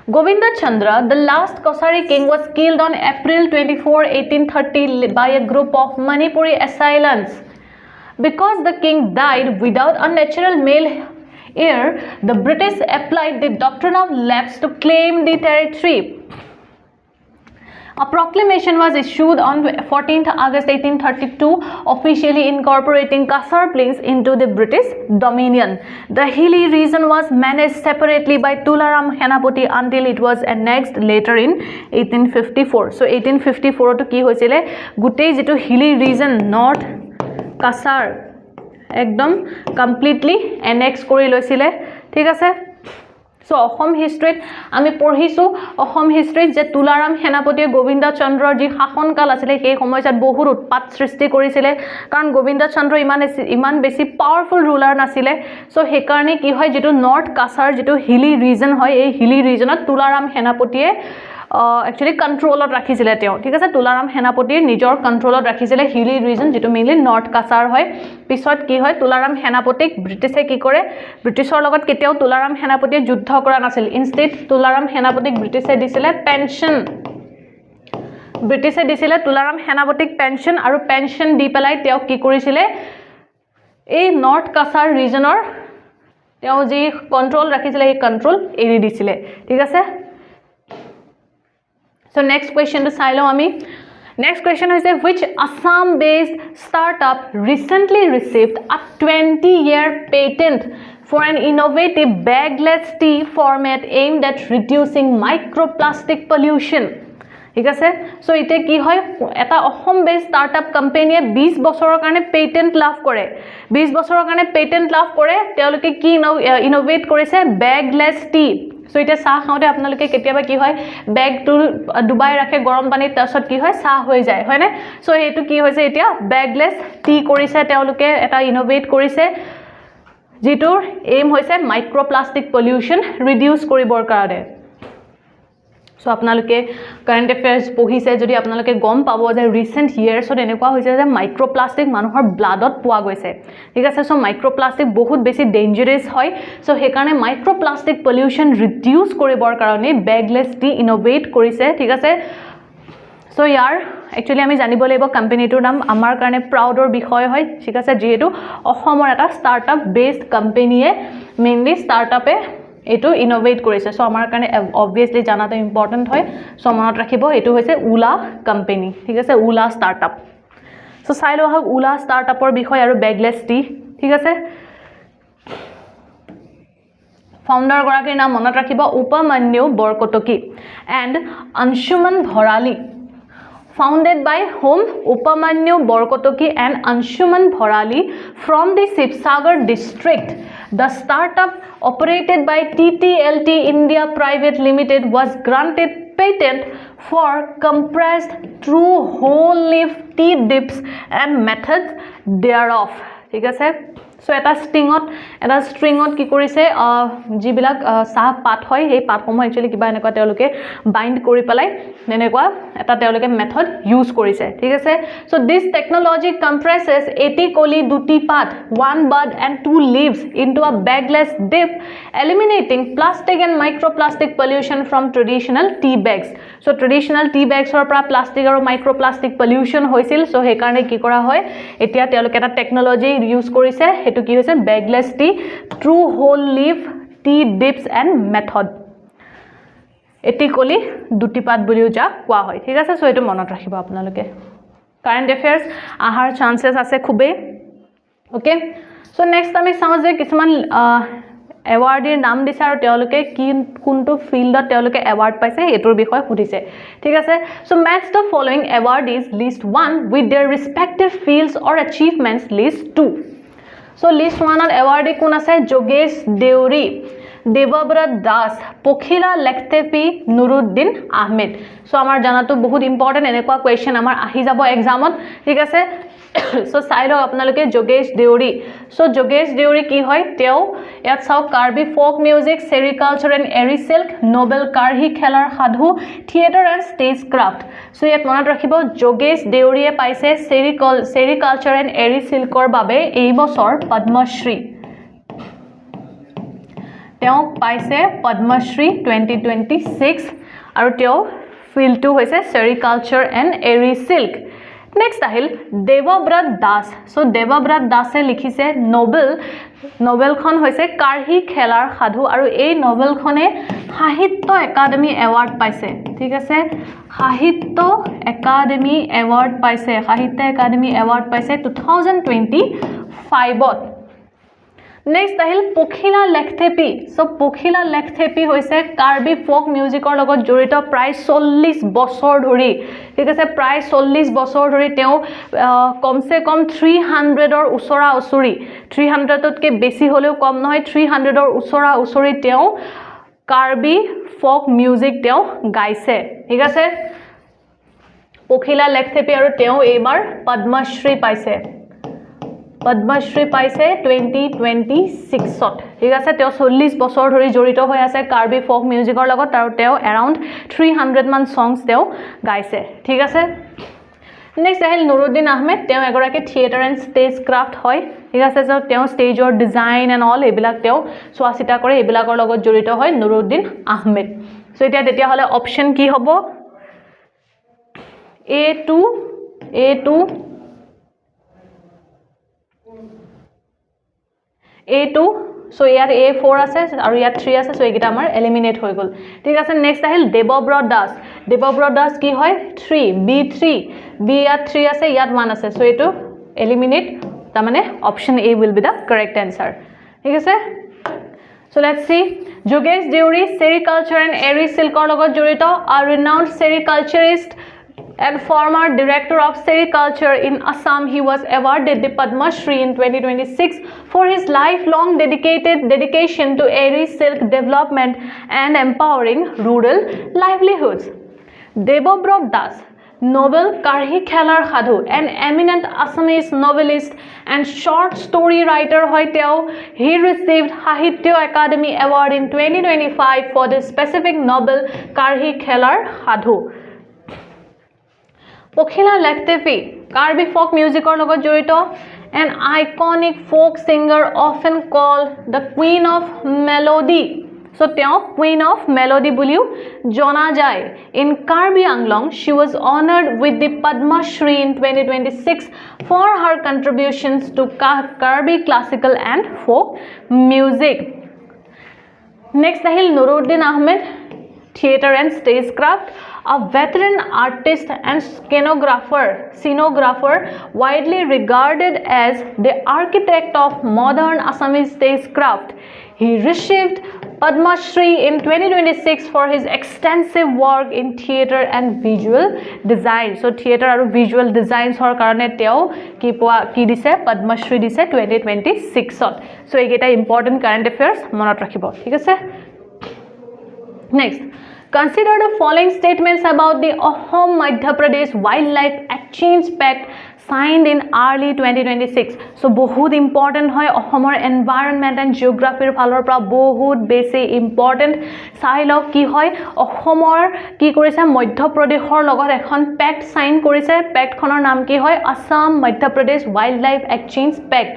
Govinda Chandra the last Kasari king was killed on April 24 1830 by a group of Manipuri assailants because the king died without a natural male heir the British applied the doctrine of lapse to claim the territory A proclamation was issued on 14th August 1832 officially incorporating Kasar Plains into the British dominion. The hilly region was managed separately by Tularam Henapati until it was annexed later in 1854. So 1854 to ki hoisile gutei jitu hilly region north Kasar ekdom completely annex kori loisile thik ase So Assam হিষ্ট্ৰীত আমি পঢ়িছো অসম হিষ্ট্ৰীত যে তুলাৰাম সেনাপতিয়ে গোবিন্দ চন্দ্ৰৰ যি শাসনকাল আছিল সেই সময়ত বহুত উৎপাত সৃষ্টি কৰিছিল কাৰণ গোবিন্দ চন্দ্ৰ ইমান বেছি পাৱাৰফুল ৰুলাৰ নাছিল সো হে কাৰণে কি হয় যেটো নৰ্থ কাছাৰ যেটো হিলি ৰিজন হয় এই হিলি ৰিজনত তুলাৰাম সেনাপতিয়ে actually কন্ট্ৰোলত ৰাখিছিল তেওঁ ঠিক আছে তুলাৰাম সেনাপতিৰ নিজৰ কন্ট্ৰোলত ৰাখিছিল হিলি ৰিজন যেটো মেইনলি নৰ্থ কাছাৰ হয় পিছত কি হয় তুলাৰাম সেনাপতিক ব্ৰিটিছে কি কৰে ব্ৰিটিছৰ লগত কেতিয়াও তুলাৰাম সেনাপতিয়ে যুদ্ধ কৰা নাছিল ইনষ্টেড তুলাৰাম সেনাপতিক ব্ৰিটিছে দিছিলে পেনশন ব্ৰিটিছে দিছিলে তুলাৰাম সেনাপতিক পেনশন আৰু পেনশন দি পেলাই তেওঁ কি কৰিছিল এই নৰ্থ কাছাৰ ৰিজনৰ তেওঁ যি কন্ট্ৰোল ৰাখিছিল এই কন্ট্ৰোল এৰি দিছিল ঠিক আছে So next question to Silo Ami. Next question is which Assam based startup recently received a 20-year patent for an innovative bagless tea format aimed at reducing microplastic pollution. ঠিক আছে so ইতে কি হয় এটা অসম বেস স্টার্টআপ কোম্পানিয়ে 20 বছৰৰ কাৰণে patent লাভ কৰে 20 বছৰৰ কাৰণে পেটেন্ট লাভ কৰে তেওঁলোকে কি ইনোভেট কৰিছে বেগলেস টি সো ইতে চাহ খাওঁতে আপোনালোকে কেতিয়াবা কি হয় বেগটো ডুবাই ৰাখে গৰম পানীত তাৰছত কি হয় চাহ হৈ যায় হয়নে সো হেতু কি হৈছে এতিয়া বেগলেস টি কৰিছে তেওঁলোকে এটা ইনোভেট কৰিছে যিটোৰ এম হৈছে মাইক্ৰোপ্লাষ্টিক পলিউশন ৰিডিউস কৰিবৰ কাৰণে সো আপোনালোকে কাৰেন্ট অ্যাফেয়াৰ্স পঢ়িছে যদি আপোনালোকে গম পাব যে ৰিসেন্ট ইয়াৰ্ছত এনেকুৱা হৈছে যে মাইক্ৰোপ্লাষ্টিক মানুহৰ ব্লাডত পোৱা গৈছে ঠিক আছে সো মাইক্ৰোপ্লাষ্টিক বহুত বেছি ডেঞ্জাৰাস হয় সো হে কাৰণে মাইক্ৰোপ্লাষ্টিক পলিউশন ৰিডিউস কৰিবৰ কাৰণে বেগলেস টি ইনোভেট কৰিছে ঠিক আছে সো ইয়াৰ একচুয়ালি আমি জানিব লাগিব কোম্পানীটোৰ নাম আমাৰ কাৰণে প্ৰাউডৰ বিষয় হয় ঠিক আছে যেহেতু অসমৰ এটা স্টাৰ্টআপ বেসড কোম্পানীয়ে মেইনলি স্টাৰ্টআপে এটো ইনোভেট কৰিছে সো আমাৰ কাৰণে obviously জানাটো ইম্পৰ্টেন্ট হয় সো মনত ৰাখিব এটো হৈছে উলা কোম্পানী ঠিক আছে উলা স্টাৰ্টআপ সো চাই লও হক উলা স্টাৰ্টআপৰ বিষয় আৰু বেগলেস টি ঠিক আছে ফাউন্ডাৰ গৰাকীৰ নাম মনত ৰাখিব Upamanyu Borkotoky and Anshuman Bharali founded by whom Upamanyu Borkotoki and Anshuman Bharali from the Sibsagar district. The startup operated by TTLT India Private Limited was granted patent for compressed true whole leaf tea dips and methods thereof. ঠিক আছে so এটা ষ্ট্ৰিঙত কি কৰিছে যিবিলাক চাহ পাত হয় সেই পাতসমূহ একচুৱেলি কিবা এনেকুৱা তেওঁলোকে বাইণ্ড কৰি পেলাই এনেকুৱা এটা তেওঁলোকে মেথড ইউজ কৰিছে ঠিক আছে সো দিস টেকনলজি কম্প্ৰেছেছ 80 কলি দুটি পাত 1 bud and 2 leaves into a bagless dip eliminating plastic and microplastic pollution from traditional tea bags so traditional tea bags or পৰা plastic আৰু microplastic pollution হৈছিল so সেই কাৰণে কি কৰা হয় এতিয়া তেওঁলোকে এটা টেকনলজি ইউজ কৰিছে হেতু কি হৈছে bagless tea true whole leaf tea dips and method এটি কলি দুটি পাত বুলিও যা কোৱা হয় ঠিক আছে সো এটো মনত ৰাখিব আপোনালোকে কাৰেন্ট অ্যাফেয়াৰ্স আহাৰ চান্সেস আছে খুবে ওকে সো নেক্সট আমি চাও যে কিছুমান এৱাৰ্ডৰ নাম দিছে আৰু তেওঁলোকে কোনটো ফিল্ডত তেওঁলোকে এৱাৰ্ড পাইছে এটোৰ বিষয় সুধিছে ঠিক আছে so match the following awardees list 1 with their respective fields or achievements list 2 so list 1 ৰ এৱাৰ্ডি কোন আছে যোগেশ দেউৰী দেৱব্ৰত দাস পখিলা লেখতেপি নুৰুদ্দিন আহমেদ সো আমাৰ জানাটো বহুত ইম্পৰ্টেন্ট এনেকুৱা কোৱেশ্চন আমাৰ আহি যাব এক্সামত ঠিক আছে সো চাই লওক আপোনালোকে যোগেশ দেউৰী সো যোগেশ দেউৰী কি হয় তেও ইয়াত চাও কাৰ্বি ফোক মিউজিক সেৰিকালচাৰ এণ্ড এৰি সিল্ক নোবেল কাৰ্হি খেলাৰ সাধু theatre and stage craft so ইয়াত মনত ৰাখিব যোগেশ দেউৰীয়ে পাইছে সেৰিকালচাৰ এণ্ড এৰি সিল্কৰ বাবে এই বছৰ পদ্মশ্ৰী তেও পাইছে পদ্মশ্ৰী 2026 আৰু তেও ফিল্ডটো হৈছে সেৰিকালচাৰ এণ্ড এৰি সিল্ক নেক্সট আহিল দেৱব্ৰত দাস সো দেৱব্ৰত দাসে লিখিছে নোবেলখন হৈছে কাৰ্হি খেলাৰ সাধু আৰু এই নোবেলখনে সাহিত্য একাডেমি এৱাৰ্ড পাইছে ঠিক আছে সাহিত্য একাডেমি এৱাৰ্ড পাইছে 2025ত নেক্সট আহিল পখিলা লেখতেপি সো পখিলা লেখতেপি হৈছে কাৰ্বি ফোক মিউজিকৰ লগত জড়িত প্ৰায় 40 বছৰ ধৰি ঠিক আছে প্ৰায় 40 বছৰ ধৰি তেও কমসে কম 300ৰ উছৰা উছৰি 300তকৈ বেছি হলেও কম নহয় 300ৰ উছৰা উছৰি তেও কাৰ্বি ফোক মিউজিক তেও গাইছে ঠিক আছে পখিলা লেখতেপি আৰু তেও এইবাৰ পদ্মশ্ৰী পাইছে 2026ত ঠিক আছে তেও 40 বছৰ ধৰি জড়িত হৈ আছে কাৰ্বি ফোক মিউজিকৰ লগত আৰু তেও এৰাউণ্ড 300 মান সংস তেও গাইছে ঠিক আছে নেক্সট আহিল নুৰুদ্দিন আহমেদ তেও এগৰাকী থিয়েটাৰ এণ্ড ষ্টেজ ক্ৰাফ্ট হয় ঠিক আছে সো তেও ষ্টেজৰ ডিজাইন এণ্ড অল এইবিলাক তেও চোৱাচিতা কৰে এইবিলাকৰ লগত জড়িত হয় নুৰুদ্দিন আহমেদ সো এতিয়া তেতিয়া হলে অপচন কি হ'ব A2 so ইয়াত A4 আছে আৰু ইয়াত 3 আছে so এইগিটা আমাৰ এলিমিনেট হৈ গল ঠিক আছে নেক্সট আহিল দেৱব্ৰত দাস কি হয় 3 B3 B ইয়াত 3 আছে ইয়াত 1 আছে so এটো এলিমিনেট তাৰ মানে option A will be the correct answer ঠিক আছে so let's see Jogesh Deori sericulture and eri সিল্কৰ লগত জড়িত a renowned sericulturist and former director of sericulture in Assam he was awarded the Padma Shri in 2026 for his lifelong dedication to eri silk development and empowering rural livelihoods Devobrot Das Nobel Karhi Khelar Khadhu an eminent Assamese novelist and short story writer hoiteo he received Sahitya Academy Award in 2025 for the specific Nobel Karhi Khelar Khadhu Pokhila Lechtepi, Karbi folk music or logo jurito, an iconic folk singer often called the Queen of Melody. So, Teo, Queen of Melody Bulu, Jona Jai. In Karbi Anglong, she was honored with the Padma Shri in 2026 for her contributions to Karbi classical and folk music. Next, Ahil Nuruddin Ahmed, theatre and stagecraft. A veteran artist and scenographer widely regarded as the architect of modern Assamese stagecraft. He received Padma Shri in 2026 for his extensive work in theatre and visual design. So theatre and visual designs hor karone teo ki dise Padma Shri dise 2026 ot. So egeta important current affairs monot rakhibo. Thik ase? Next, consider the following statements about the Ahom Madhya Pradesh Wildlife Exchange Pact signed in early 2026 so বহুত important হয় অসমৰ environment and geography ফালৰ পৰা বহুত বেছি important চাই লওক কি হয় অসমৰ কি কৰিছে মধ্য প্ৰদেশৰ লগত এখন pact sign কৰিছে pact খনৰ নাম কি হয় Assam Madhya Pradesh wildlife exchange pact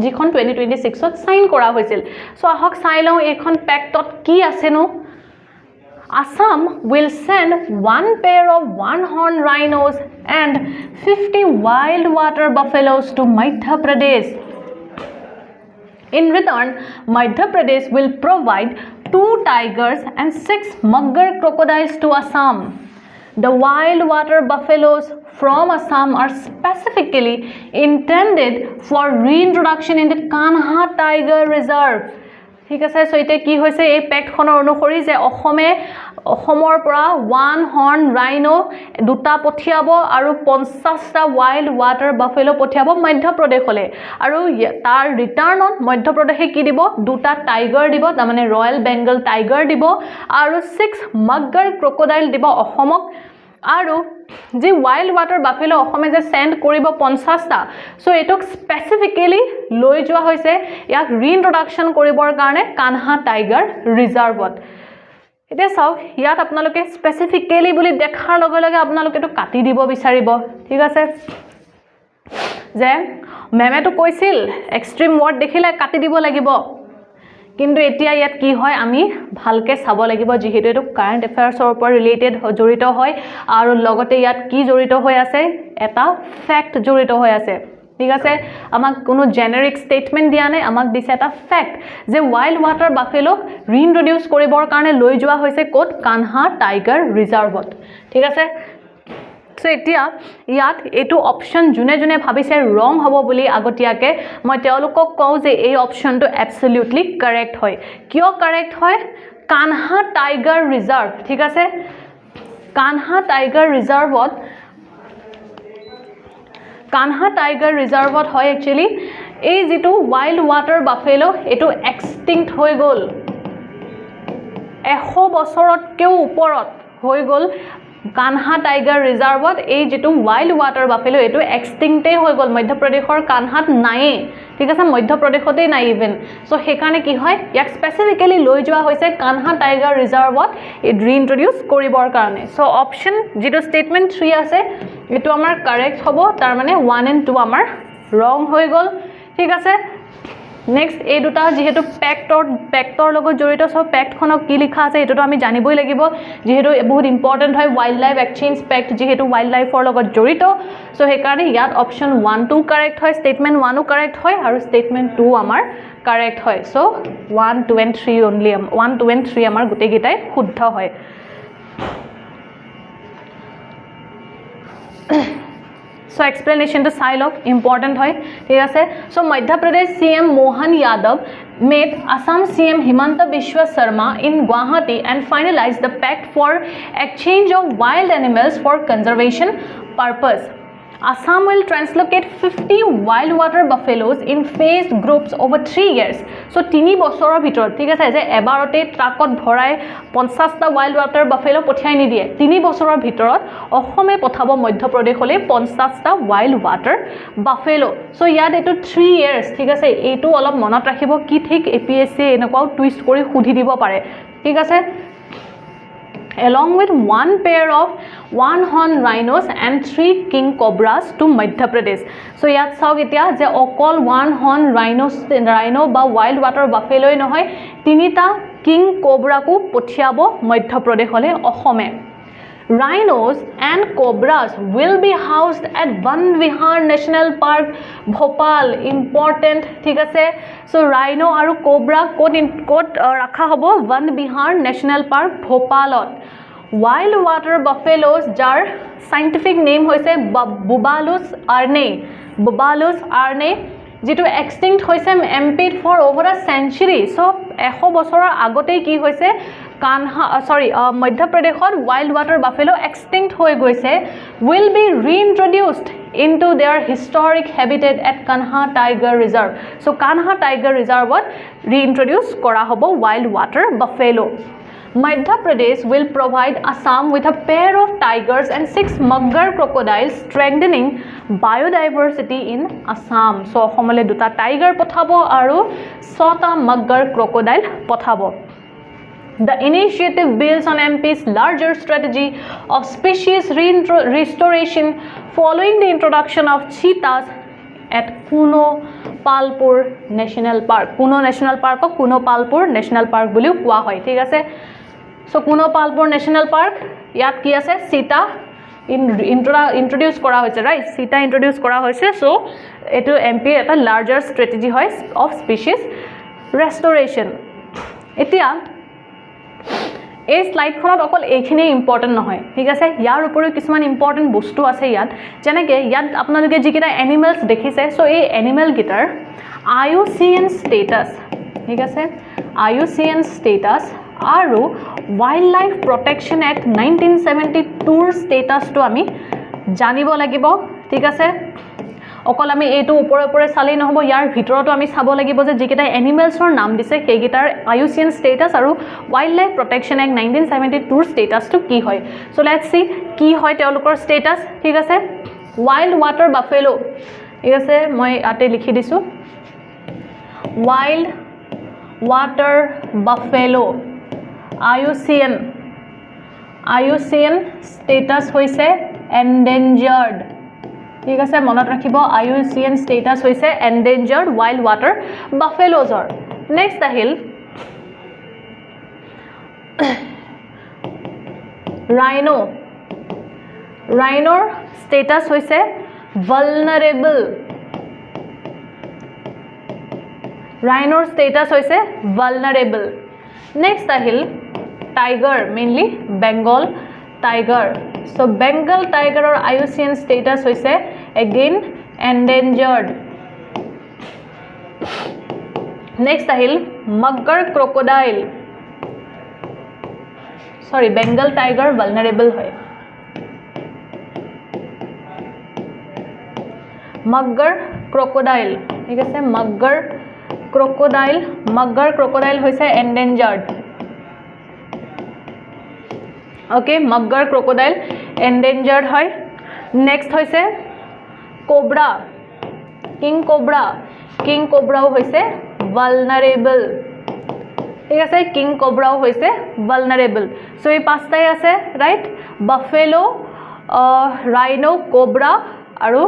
যিখন 2026 ত সাইন কৰা হৈছিল সো আহক চাই লও এইখন পেক্টত কি আছে নো Assam will send one pair of one-horn rhinos and 50 wild water buffaloes to Madhya Pradesh. In return, Madhya Pradesh will provide 2 tigers and 6 mugger crocodiles to Assam. The wild water buffaloes from Assam are specifically intended for reintroduction in the Kanha Tiger Reserve. ঠিক আছে so এটা কি হৈছে এই পেক্ট খনৰ অনুসৰি যে অসমৰ পৰা ওৱান হৰ্ন ৰাইনো দুটা পঠিয়াব আৰু 50টা ওয়াইল্ড ওয়াটাৰ বাফেলো পঠিয়াব মধ্য প্ৰদেশলৈ আৰু তাৰ ৰিটাৰ্ণত মধ্য প্ৰদেশে কি দিব দুটা টাইগাৰ দিব তাৰ মানে ৰয়েল বেংগল টাইগাৰ দিব আৰু 6 মাগগাৰ ক্ৰকডাইল দিব অসমক আৰু যে ওয়াইল্ড ওয়াটাৰ বাফেলো অসমে যে সেন্ড কৰিব 50টা সো এটক স্পেসিফিক্যালি লৈ যোৱা হৈছে ইয়াক ৰিইন্ট্ৰডাকশন কৰিবৰ কাৰণে কানহা টাইগাৰ ৰিজাৰ্ভত এটা চাওক ইয়াত আপোনালোকে স্পেসিফিক্যালি বুলি দেখাৰ লগে লগে আপোনালোকে তো কাটি দিব বিচাৰিব ঠিক আছে যে মেমেটো কৈছিল এক্সট্ৰিম ওয়াৰ্ড দেখিলে কাটি দিব লাগিব কিন্তু এতিয়া ইয়াত কি হয় আমি ভালকে চাব লাগিব যেহেতু এটো কারেন্ট এফেয়াৰ্সৰ ওপৰত ৰিলেটেড জড়িত হয় আৰু লগতে ইয়াত কি জড়িত হৈ আছে এটা ফ্যাক্ট জড়িত হৈ আছে ঠিক আছে আমাক কোনো জেনেৰিক স্টেটমেন্ট দিয়া নাই আমাক দিছে এটা ফ্যাক্ট যে ওয়াইল্ড ওয়াটাৰ বাফেলো ৰিইন্ট্ৰডিউস কৰিবৰ কাৰণে লৈ যোৱা হৈছে কোট কানহা টাইগাৰ ৰিজাৰ্ভত ঠিক আছে সো এতিয়া ইয়াত এটো অপশন জুনে জুনে ভাবিছে ৰং হ'ব বুলি আগতিয়াকে মই তেওঁলোকক কও যে এই অপশনটো এবসলিউটলি কাৰেক্ট হয় কিয় কাৰেক্ট হয় কানহা টাইগাৰ ৰিজাৰ্ভ ঠিক আছে কানহা টাইগাৰ ৰিজাৰ্ভত হয় একচুয়ালি এই যেটো ওয়াইল্ড ওয়াটাৰ বাফেলো এটো এক্সটিংক্ট হৈ গল 100 বছৰতকেও ওপৰত হৈ গল কানহা টাইগাৰ ৰিজাৰ্ভত এই যেটো ওয়াইল্ড ওয়াটাৰ বাফেলো এটো এক্সটিংক্টে হৈ গল মধ্য প্ৰদেশৰ কানহাত নাই ঠিক আছে মধ্য প্ৰদেশতে নাই ইভেন সো হেকানে কি হয় ইয়াক স্পেসিফিক্যালি লৈ যোৱা হৈছে কানহা টাইগাৰ ৰিজাৰ্ভত ৰিইন্ট্ৰডিউস কৰিবৰ কাৰণে সো অপশন যেটো স্টেটমেন্ট 3 আছে এটো আমাৰ কাৰেক্ট হ'ব তাৰ মানে 1 and 2 আমাৰ ৰং হৈ গল ঠিক আছে নেক্সট এই দুটা যেহেতু পেক্টৰ লগত জড়িত সব পেক্ট খনক কি লিখা আছে এটো আমি জানিবই লাগিব যেহেতু বহুত ইম্পৰ্টেন্ট হয় ওয়াইল্ড লাইফ এক্সচেঞ্জ পেক্ট যেহেতু ওয়াইল্ড লাইফৰ লগত জড়িত সো হেকাৰণে ইয়াত অপশন 1 2 কাৰেক্ট হয় স্টেটমেন্ট 1 ও কাৰেক্ট হয় আৰু স্টেটমেন্ট 2 আমাৰ কাৰেক্ট হয় সো 1 2 and 3 only 1 2 and 3 আমাৰ গুটে গিটাই শুদ্ধ হয় So explanation to Silok important hoy thik ase so Madhya Pradesh CM Mohan Yadav met Assam CM Himanta Biswa Sharma in Guwahati and finalized the pact for exchange of wild animals for conservation purpose Assam will translocate 50 wild water buffaloes in phased groups over 3 years. So 3 বছৰৰ ভিতৰত ঠিক আছে যে এবাৰতে ট্ৰাকত ভৰাই 50টা wild water buffalo পঠিয়াই নি দিয়ে 3 বছৰৰ ভিতৰত অসমে পঠাব মধ্য প্ৰদেশলৈ 50টা wild water buffalo. So ইয়াত এটো 3 years ঠিক আছে এইটো অলপ মনত ৰাখিব কি ঠিক APSC এনেকুৱাও টুইষ্ট কৰি খুধি দিব পাৰে ঠিক আছে along with one pair of one-horn rhinos and 3 king cobras to Madhya Pradesh. So yat saw etia je okol one-horn rhino ba wild water buffalo nohoy tinita king cobra ku pothiabo Madhya Pradesh hole Ohome. Rhinos and cobras will be housed at Van Vihar National Park Bhopal important thik ase so rhino aru cobra kot rakha hobo Van Vihar National Park Bhopalot wild water buffaloes jar scientific name hoise Bubalus arne যেটো extinct হৈছে এমপিড for over আ century so 100 বছৰৰ আগতে কি হৈছে কানহা মধ্য প্ৰদেশত wild water buffalo extinct হৈ গৈছে will be reintroduced into their historic habitat at Kanha Tiger Reserve so Kanha Tiger Reserve reintroduce কৰা হ'ব wild water buffalo Madhya Pradesh will provide Assam with a pair of tigers and 6 mugger crocodiles, strengthening biodiversity in Assam. So, Homole duta tiger pothabo aru 6ta mugger crocodile pothabo. The initiative builds on MP's larger strategy of species restoration following the introduction of cheetahs at Kuno Palpur National Park. Kuno National Park ko Kuno Palpur National Park buliu koa hoy. Thik ase? So Kuno Palpur National Park yat ki ase cheetah introduce kora hoise, right? Cheetah introduce kora hoise. So etu MP eta larger strategy hoy of species restoration. Etia এই স্লাইডখনত অকল এইখিনি important নহয়, ঠিক আছে? ইয়াৰ উপৰিও কিছুমান important বস্তু আছে ইয়াত, যেনেকৈ ইয়াত আপোনালোকে যিকেইটা এনিমেলছ দেখিছে, চ' এই এনিমেলকেইটাৰ IUCN ষ্টেটাছ, ঠিক আছে? IUCN ষ্টেটাছ আৰু ৱাইল্ড লাইফ প্ৰটেকশ্যন এক্ট 1972ৰ ষ্টেটাছটো আমি জানিব লাগিব, ঠিক আছে? অকল আমি এইটো ওপৰে ওপৰে চালেই নহ'ব, ইয়াৰ ভিতৰতো আমি চাব লাগিব যে যিকেইটা এনিমেলছৰ নাম দিছে সেইকেইটাৰ IUCN ষ্টেটাছ আৰু ৱাইল্ড লাইফ প্ৰটেকশ্যন এক্ট 1972ৰ ষ্টেটাছটো কি হয়। চ' লেটছ চি কি হয় তেওঁলোকৰ ষ্টেটাছ, ঠিক আছে? ৱাইল্ড ৱাটাৰ বাফেলো, ঠিক আছে? মই ইয়াতে লিখি দিছোঁ, wild water buffalo IUCN status হৈছে এণ্ডেঞ্জাৰ্ড, ঠিক আছে? মনত ৰাখিব, IUCN ষ্টেটাছ হৈছে এণ্ডেঞ্জাৰ্ড ৱাইল্ড ৱাটাৰ বাফেলোজৰ। নেক্সট আহিল ৰাইনো। ৰাইনোৰ ষ্টেটাছ হৈছে ভালনাৰেবল। ৰাইনোৰ ষ্টেটাছ হৈছে ভালনাৰেবল। নেক্সট আহিল টাইগাৰ, মেইনলি বেংগল টাইগাৰ। চ' বেংগল টাইগাৰৰ IUCN ষ্টেটাছ হৈছে এগেইন এণ্ডেঞ্জাৰ্ড। নেক্সট আহিল মগ্গাৰ ক্ৰক'ডাইল, সৰি বেংগল টাইগাৰ ভালনাৰেবল হয়। মগ্গাৰ ক্ৰক'ডাইল, ঠিক আছে? মগ্গাৰ ক্ৰক'ডাইল হৈছে এণ্ডেঞ্জাৰ্ড। অ'কে, মগ্গাৰ ক্ৰক'ডাইল এণ্ডেঞ্জাৰ্ড হয়। নেক্সট হৈছে কোব্ৰা, কিং কোব্ৰাও হৈছে ভালনাৰেবল, ঠিক আছে? কিং কোব্ৰাও হৈছে ভালনাৰেবল। চ' এই পাঁচটাই আছে, ৰাইট? বাফেলো, ৰাইনো, কোব্ৰা আৰু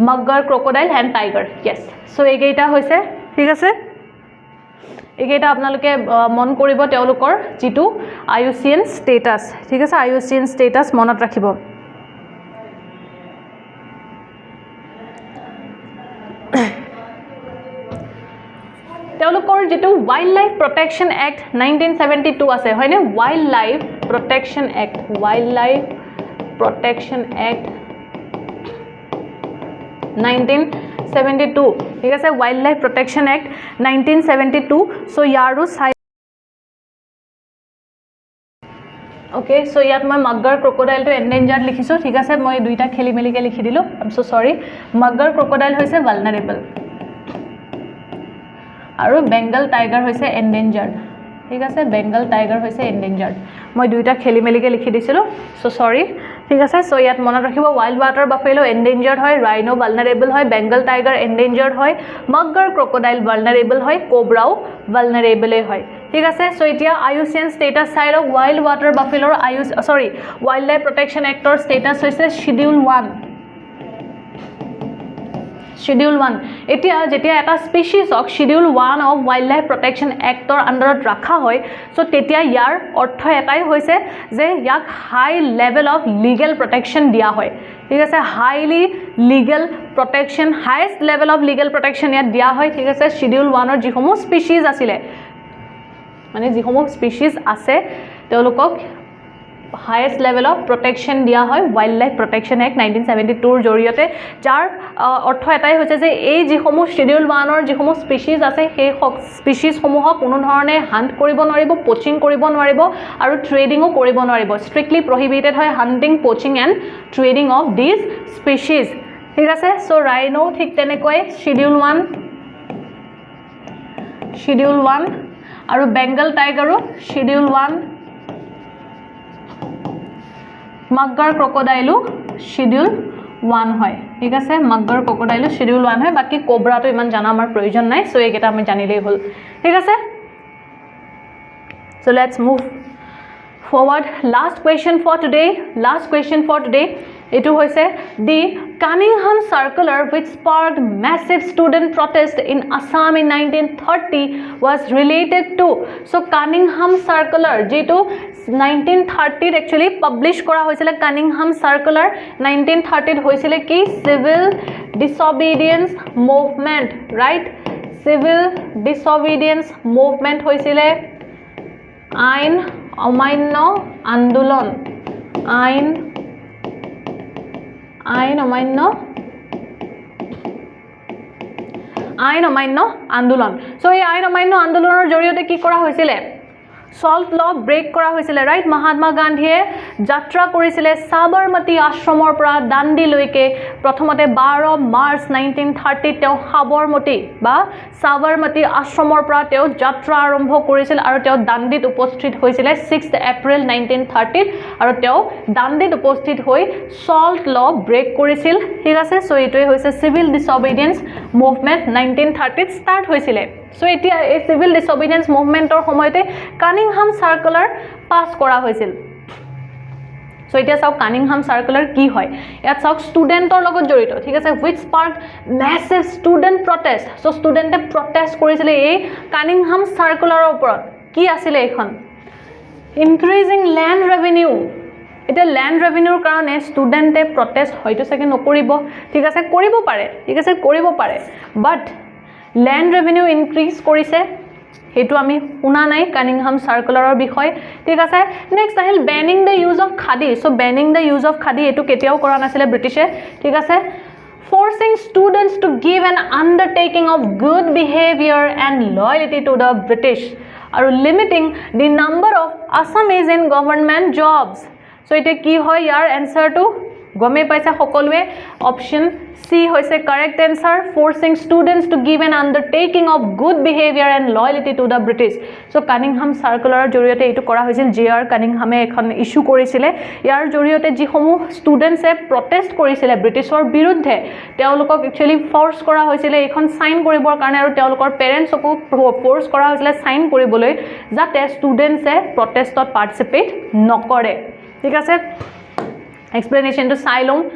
মগ্গাৰ ক্ৰক'ডাইল এণ্ড টাইগাৰ, য়েছ। চ' এইকেইটা হৈছে, ঠিক আছে? এইকেইটা আপোনালোকে মন কৰিব তেওঁলোকৰ যিটো IUCN ষ্টেটাছ, ঠিক আছে? IUCN ষ্টেটাছ মনত ৰাখিব। তেওঁলোকৰ যিটো ৱাইল্ড লাইফ প্ৰটেকশ্যন এক্ট 1972 আছে, হয়নে? ৱাইল্ড লাইফ প্ৰটেকশ্যন এক্ট 1972, ঠিক আছে? Wild life protection act 1972। চ' ইয়াৰো চাই, অ'কে? চ' ইয়াত মই মগ্গাৰ ক্ৰক'ডাইলটো এণ্ডেঞ্জাৰ্ড লিখিছোঁ, ঠিক আছে? মই দুইটা খেলি মেলিকৈ লিখি দিলোঁ, আই এম চ' চৰি। মগ্গাৰ ক্ৰক'ডাইল হৈছে ভালনাৰেবল আৰু বেংগল টাইগাৰ হৈছে এণ্ডেঞ্জাৰ্ড, ঠিক আছে? বেংগল টাইগাৰ হৈছে এণ্ডেঞ্জাৰ্ড। মই দুইটা খেলি মেলিকৈ লিখি দিছিলোঁ, চ' চৰি, ঠিক আছে? চ' ইয়াত মনত ৰাখিব, ৱাইল্ড ৱাটাৰ বাফেলো এণ্ডেঞ্জাৰ্ড হয়, ৰাইনো ভালনাৰেবল হয়, বেংগল টাইগাৰ এণ্ডেঞ্জাৰ্ড হয়, মগ্গাৰ ক্ৰক'ডাইল ভালনাৰেবল হয়, কোব্ৰাও ভালনাৰেবলেই হয়, ঠিক আছে? চ' এতিয়া IUCN ষ্টেটাছ চাই লওক। ৱাইল্ড ৱাটাৰ বাফেলোৰ ৱাইল্ড লাইফ প্ৰটেকশ্যন এক্টৰ ষ্টেটাছ হৈছে Schedule 1। Schedule 1, এতিয়া যেতিয়া এটা স্পেচিছক Schedule 1 of wild life protection এক্টৰ আণ্ডাৰত ৰখা হয়, চ' তেতিয়া ইয়াৰ অৰ্থ এটাই হৈছে যে ইয়াক হাই লেভেল অফ লিগেল প্ৰটেকশ্যন দিয়া হয়, ঠিক আছে? Highly legal protection, highest level of legal protection ইয়াত দিয়া হয়, ঠিক আছে? Schedule 1ৰ যিসমূহ স্পেচিছ আছিলে, মানে যিসমূহ স্পেচিছ আছে তেওঁলোকক হাইয়েষ্ট লেভেল অফ প্ৰটেকশ্যন দিয়া হয় ৱাইল্ড লাইফ প্ৰটেকশ্যন এক্ট 1972ৰ জৰিয়তে, যাৰ অৰ্থ এটাই হৈছে যে এই যিসমূহ Schedule 1ৰ যিসমূহ স্পেচিছ আছে সেই স্পেচিছসমূহক কোনো ধৰণে হাণ্ট কৰিব নোৱাৰিব, পচিং কৰিব নোৱাৰিব আৰু ট্ৰেডিঙো কৰিব নোৱাৰিব। ষ্ট্ৰিক্টলি প্ৰহিবিটেড হয় hunting, poaching and trading of these species, ঠিক আছে? চ' ৰাইনো ঠিক তেনেকৈ Schedule 1 আৰু বেংগল টাইগাৰো শিডিউল 1 মাগগাৰ ক্ৰকডাইলো শিডিউল 1 হয় ঠিক আছে মাগগাৰ ক্ৰকডাইলো শিডিউল 1 হয় বাকি কোবৰাটো ইমান জানা আমাৰ প্ৰয়োজন নাই সো এইকেইটা আমি জানিলেই হ'ল ঠিক আছে so let's move forward last question for today etu hoise the Cunningham circular which sparked massive student protest in Assam in 1930 was related to so Cunningham circular jetu 1930 actually publish kora hoisile Cunningham circular 1930 hoisile ki civil disobedience movement right civil disobedience movement hoisile আইন অমান্য আন্দোলন আইন অমান্য আন্দোলন so এই আইন অমান্য আন্দোলনৰ জৰিয়তে কি কৰা হৈছিল সল্ট ল ব্ৰেক কৰা হৈছিল ৰাইট মহাত্মা গান্ধীয়ে যাত্ৰা কৰিছিল সাবৰমতী আশ্ৰমৰ পৰা দাণ্ডি লৈকে প্ৰথমতে 12 মাৰ্চ 1930 তেওঁ সাবৰমতী বা সাবৰমতী আশ্ৰমৰ পৰা তেওঁ যাত্ৰা আৰম্ভ কৰিছিল আৰু তেওঁ দাণ্ডিত উপস্থিত হৈছিল 6 এপ্ৰিল 1930 আৰু তেওঁ দাণ্ডিত উপস্থিত হৈ সল্ট ল ব্ৰেক কৰিছিল ঠিক আছে সো এটোই হৈছে সিভিল ডিসঅবিডিয়েন্স মুভমেন্ট 1930 স্টাৰ্ট হৈছিল সো এতিয়া এই সিভিল ডিসঅবিডিয়েন্স মুভমেন্টৰ সময়তে কানিংহাম সাৰ্কুলাৰ পাস কৰা হৈছিল সো এতিয়া চাও কানিংহাম সাৰ্কুলাৰ কি হয় ইয়াত চাও স্টুডেন্টৰ লগত জড়িত ঠিক আছে which sparked massive student protest so স্টুডেন্টে প্ৰটেষ্ট কৰিছিল এই কানিংহাম সাৰ্কুলাৰৰ ওপৰত কি আছিল এখন ইনক্ৰিজিং ল্যান্ড ৰেভিনিউ এটা ল্যান্ড ৰেভিনিউৰ কাৰণে স্টুডেন্টে প্ৰটেষ্ট হয়তো সাকে নকৰিব ঠিক আছে কৰিব পাৰে বাট ল্যান্ড ৰেভিনিউ ইনক্ৰিজ কৰিছে হেতু আমি শুনা নাই কানিংহাম সাৰ্কুলাৰৰ বিষয় ঠিক আছে নেক্সট আহিল benign the use of khadi so benign the use of khadi এটো কেতিয়াও কৰা নাছিল ব্ৰিটিছে ঠিক আছে forcing students to give an undertaking of good behavior and loyalty to the British আৰু limiting the number of Assamese in government jobs so ite ki hoy yar answer to গমে পাইছা সকলোৱে অপশন সি হৈছে correct answer forcing students to give an undertaking of good behavior and loyalty to the British so Cunningham সাৰ্কুলাৰৰ জৰিয়তে এটো কৰা হৈছিল জেআৰ কানিংহামে এখন ইস্যু কৰিছিলে ইয়াৰ জৰিয়তে যি সমূহ স্টুডেন্টসে প্ৰটেষ্ট কৰিছিলে ব্ৰিটিছৰ বিৰুদ্ধে তেওঁলোকক একচুয়ালি ফোৰ্স কৰা হৈছিল এখন সাইন কৰিবৰ কাৰণে আৰু তেওঁলোকৰ পেৰেন্টসকো ফোৰ্স কৰা হৈছিল সাইন কৰিবলৈ যাতে স্টুডেন্টসে প্ৰটেষ্টত পাৰ্টিসিপেট নকৰে ঠিক আছে explanation to Silom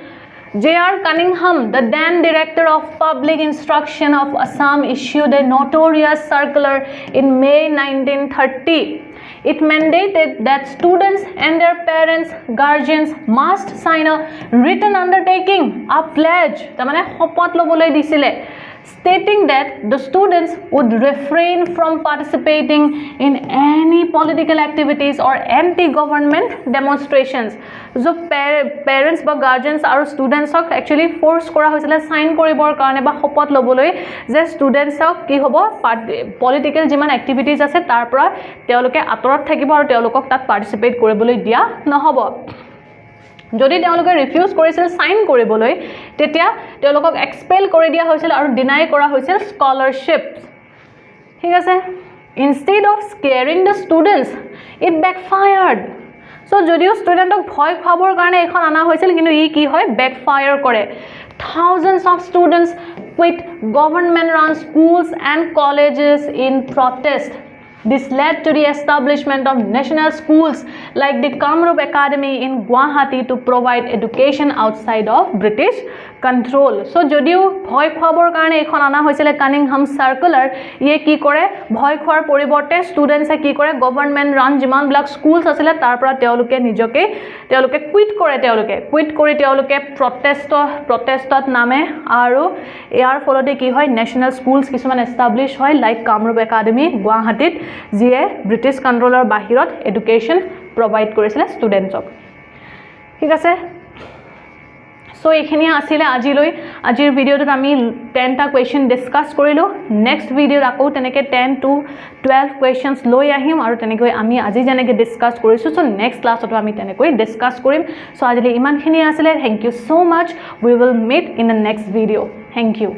J.R. Cunningham, the then director of public instruction of Assam, issued a notorious circular in May 1930. It mandated that students and their parents, guardians must sign a written undertaking, a pledge, tamane hopat lobolai disile stating that the students would refrain from participating in any political activities or anti-government demonstrations. So parents বা guardians আৰু students হক actually force কৰা হৈছিল sign কৰিবৰ কাৰণে বা শপত লবলৈ যে students হক কি হ'ব পলিটিক্যাল যিমান এক্টিভিটিজ আছে তাৰ পৰা তেওঁলোকে আতৰত থাকিব আৰু তেওঁলোকক তাত পাৰ্টিসিপেট কৰিবলৈ দিয়া নহব যদি তেওঁলোকে ৰিফিউজ কৰিছিল সাইন কৰিবলৈ তেতিয়া তেওঁলোকক এক্সপেল কৰি দিয়া হৈছিল আৰু ডিনাই কৰা হৈছিল স্কলাৰশিপ ঠিক আছে instead of scaring the students it backfired so যদিও ষ্টুডেন্টক ভয় খাবৰ কাৰণে এখন আনা হৈছিল কিন্তু ই কি হয় ব্যাকফায়াৰ কৰে thousands of students quit government run schools and colleges in protest This led to the establishment of national schools like the Kamrup Academy in Guwahati to provide education outside of British control. So, যদিও ভয় খোৱাবৰ কাৰণে এখন আনা হৈছিল Cunningham সাৰ্কুলাৰ ইয়ে কি কৰে ভয় খোৱাৰ পৰিৱৰ্তে ষ্টুডেন্টসে কি কৰে গভৰ্নমেন্ট ৰান যিমান ব্লক স্কুলস আছিল তাৰ পৰা তেওঁলোকে নিজকে কুইট কৰি তেওঁলোকে প্ৰটেষ্টত নামে আৰু ইয়াৰ ফলতে কি হয় নেশনাল স্কুলস কিছুমান এস্টাবলিশ হয় লাইক কামৰুপ একাডেমি গুৱাহাটীত যিয়ে ব্ৰিটিছ কন্ট্ৰোলৰ বাহিৰত এডুকেশ্যন প্ৰভাইড কৰিছিল ষ্টুডেন্টছক ঠিক আছে সো এইখিনি আছিল আজিৰ ভিডিওটোত আমি 10টা কোৱেশ্চন ডিসকাস কৰিলো নেক্সট ভিডিওত আকৌ তেনেকে 10 to 12 কোৱেশ্চনস লৈ আহিম আৰু তেনেকৈ আমি আজি যেনেকৈ ডিসকাস কৰিছো সো নেক্সট ক্লাছত আমি তেনেকৈ ডিসকাস কৰিম সো আজিলৈ ইমানখিনি আছিল thank you so much we will meet in the next video thank U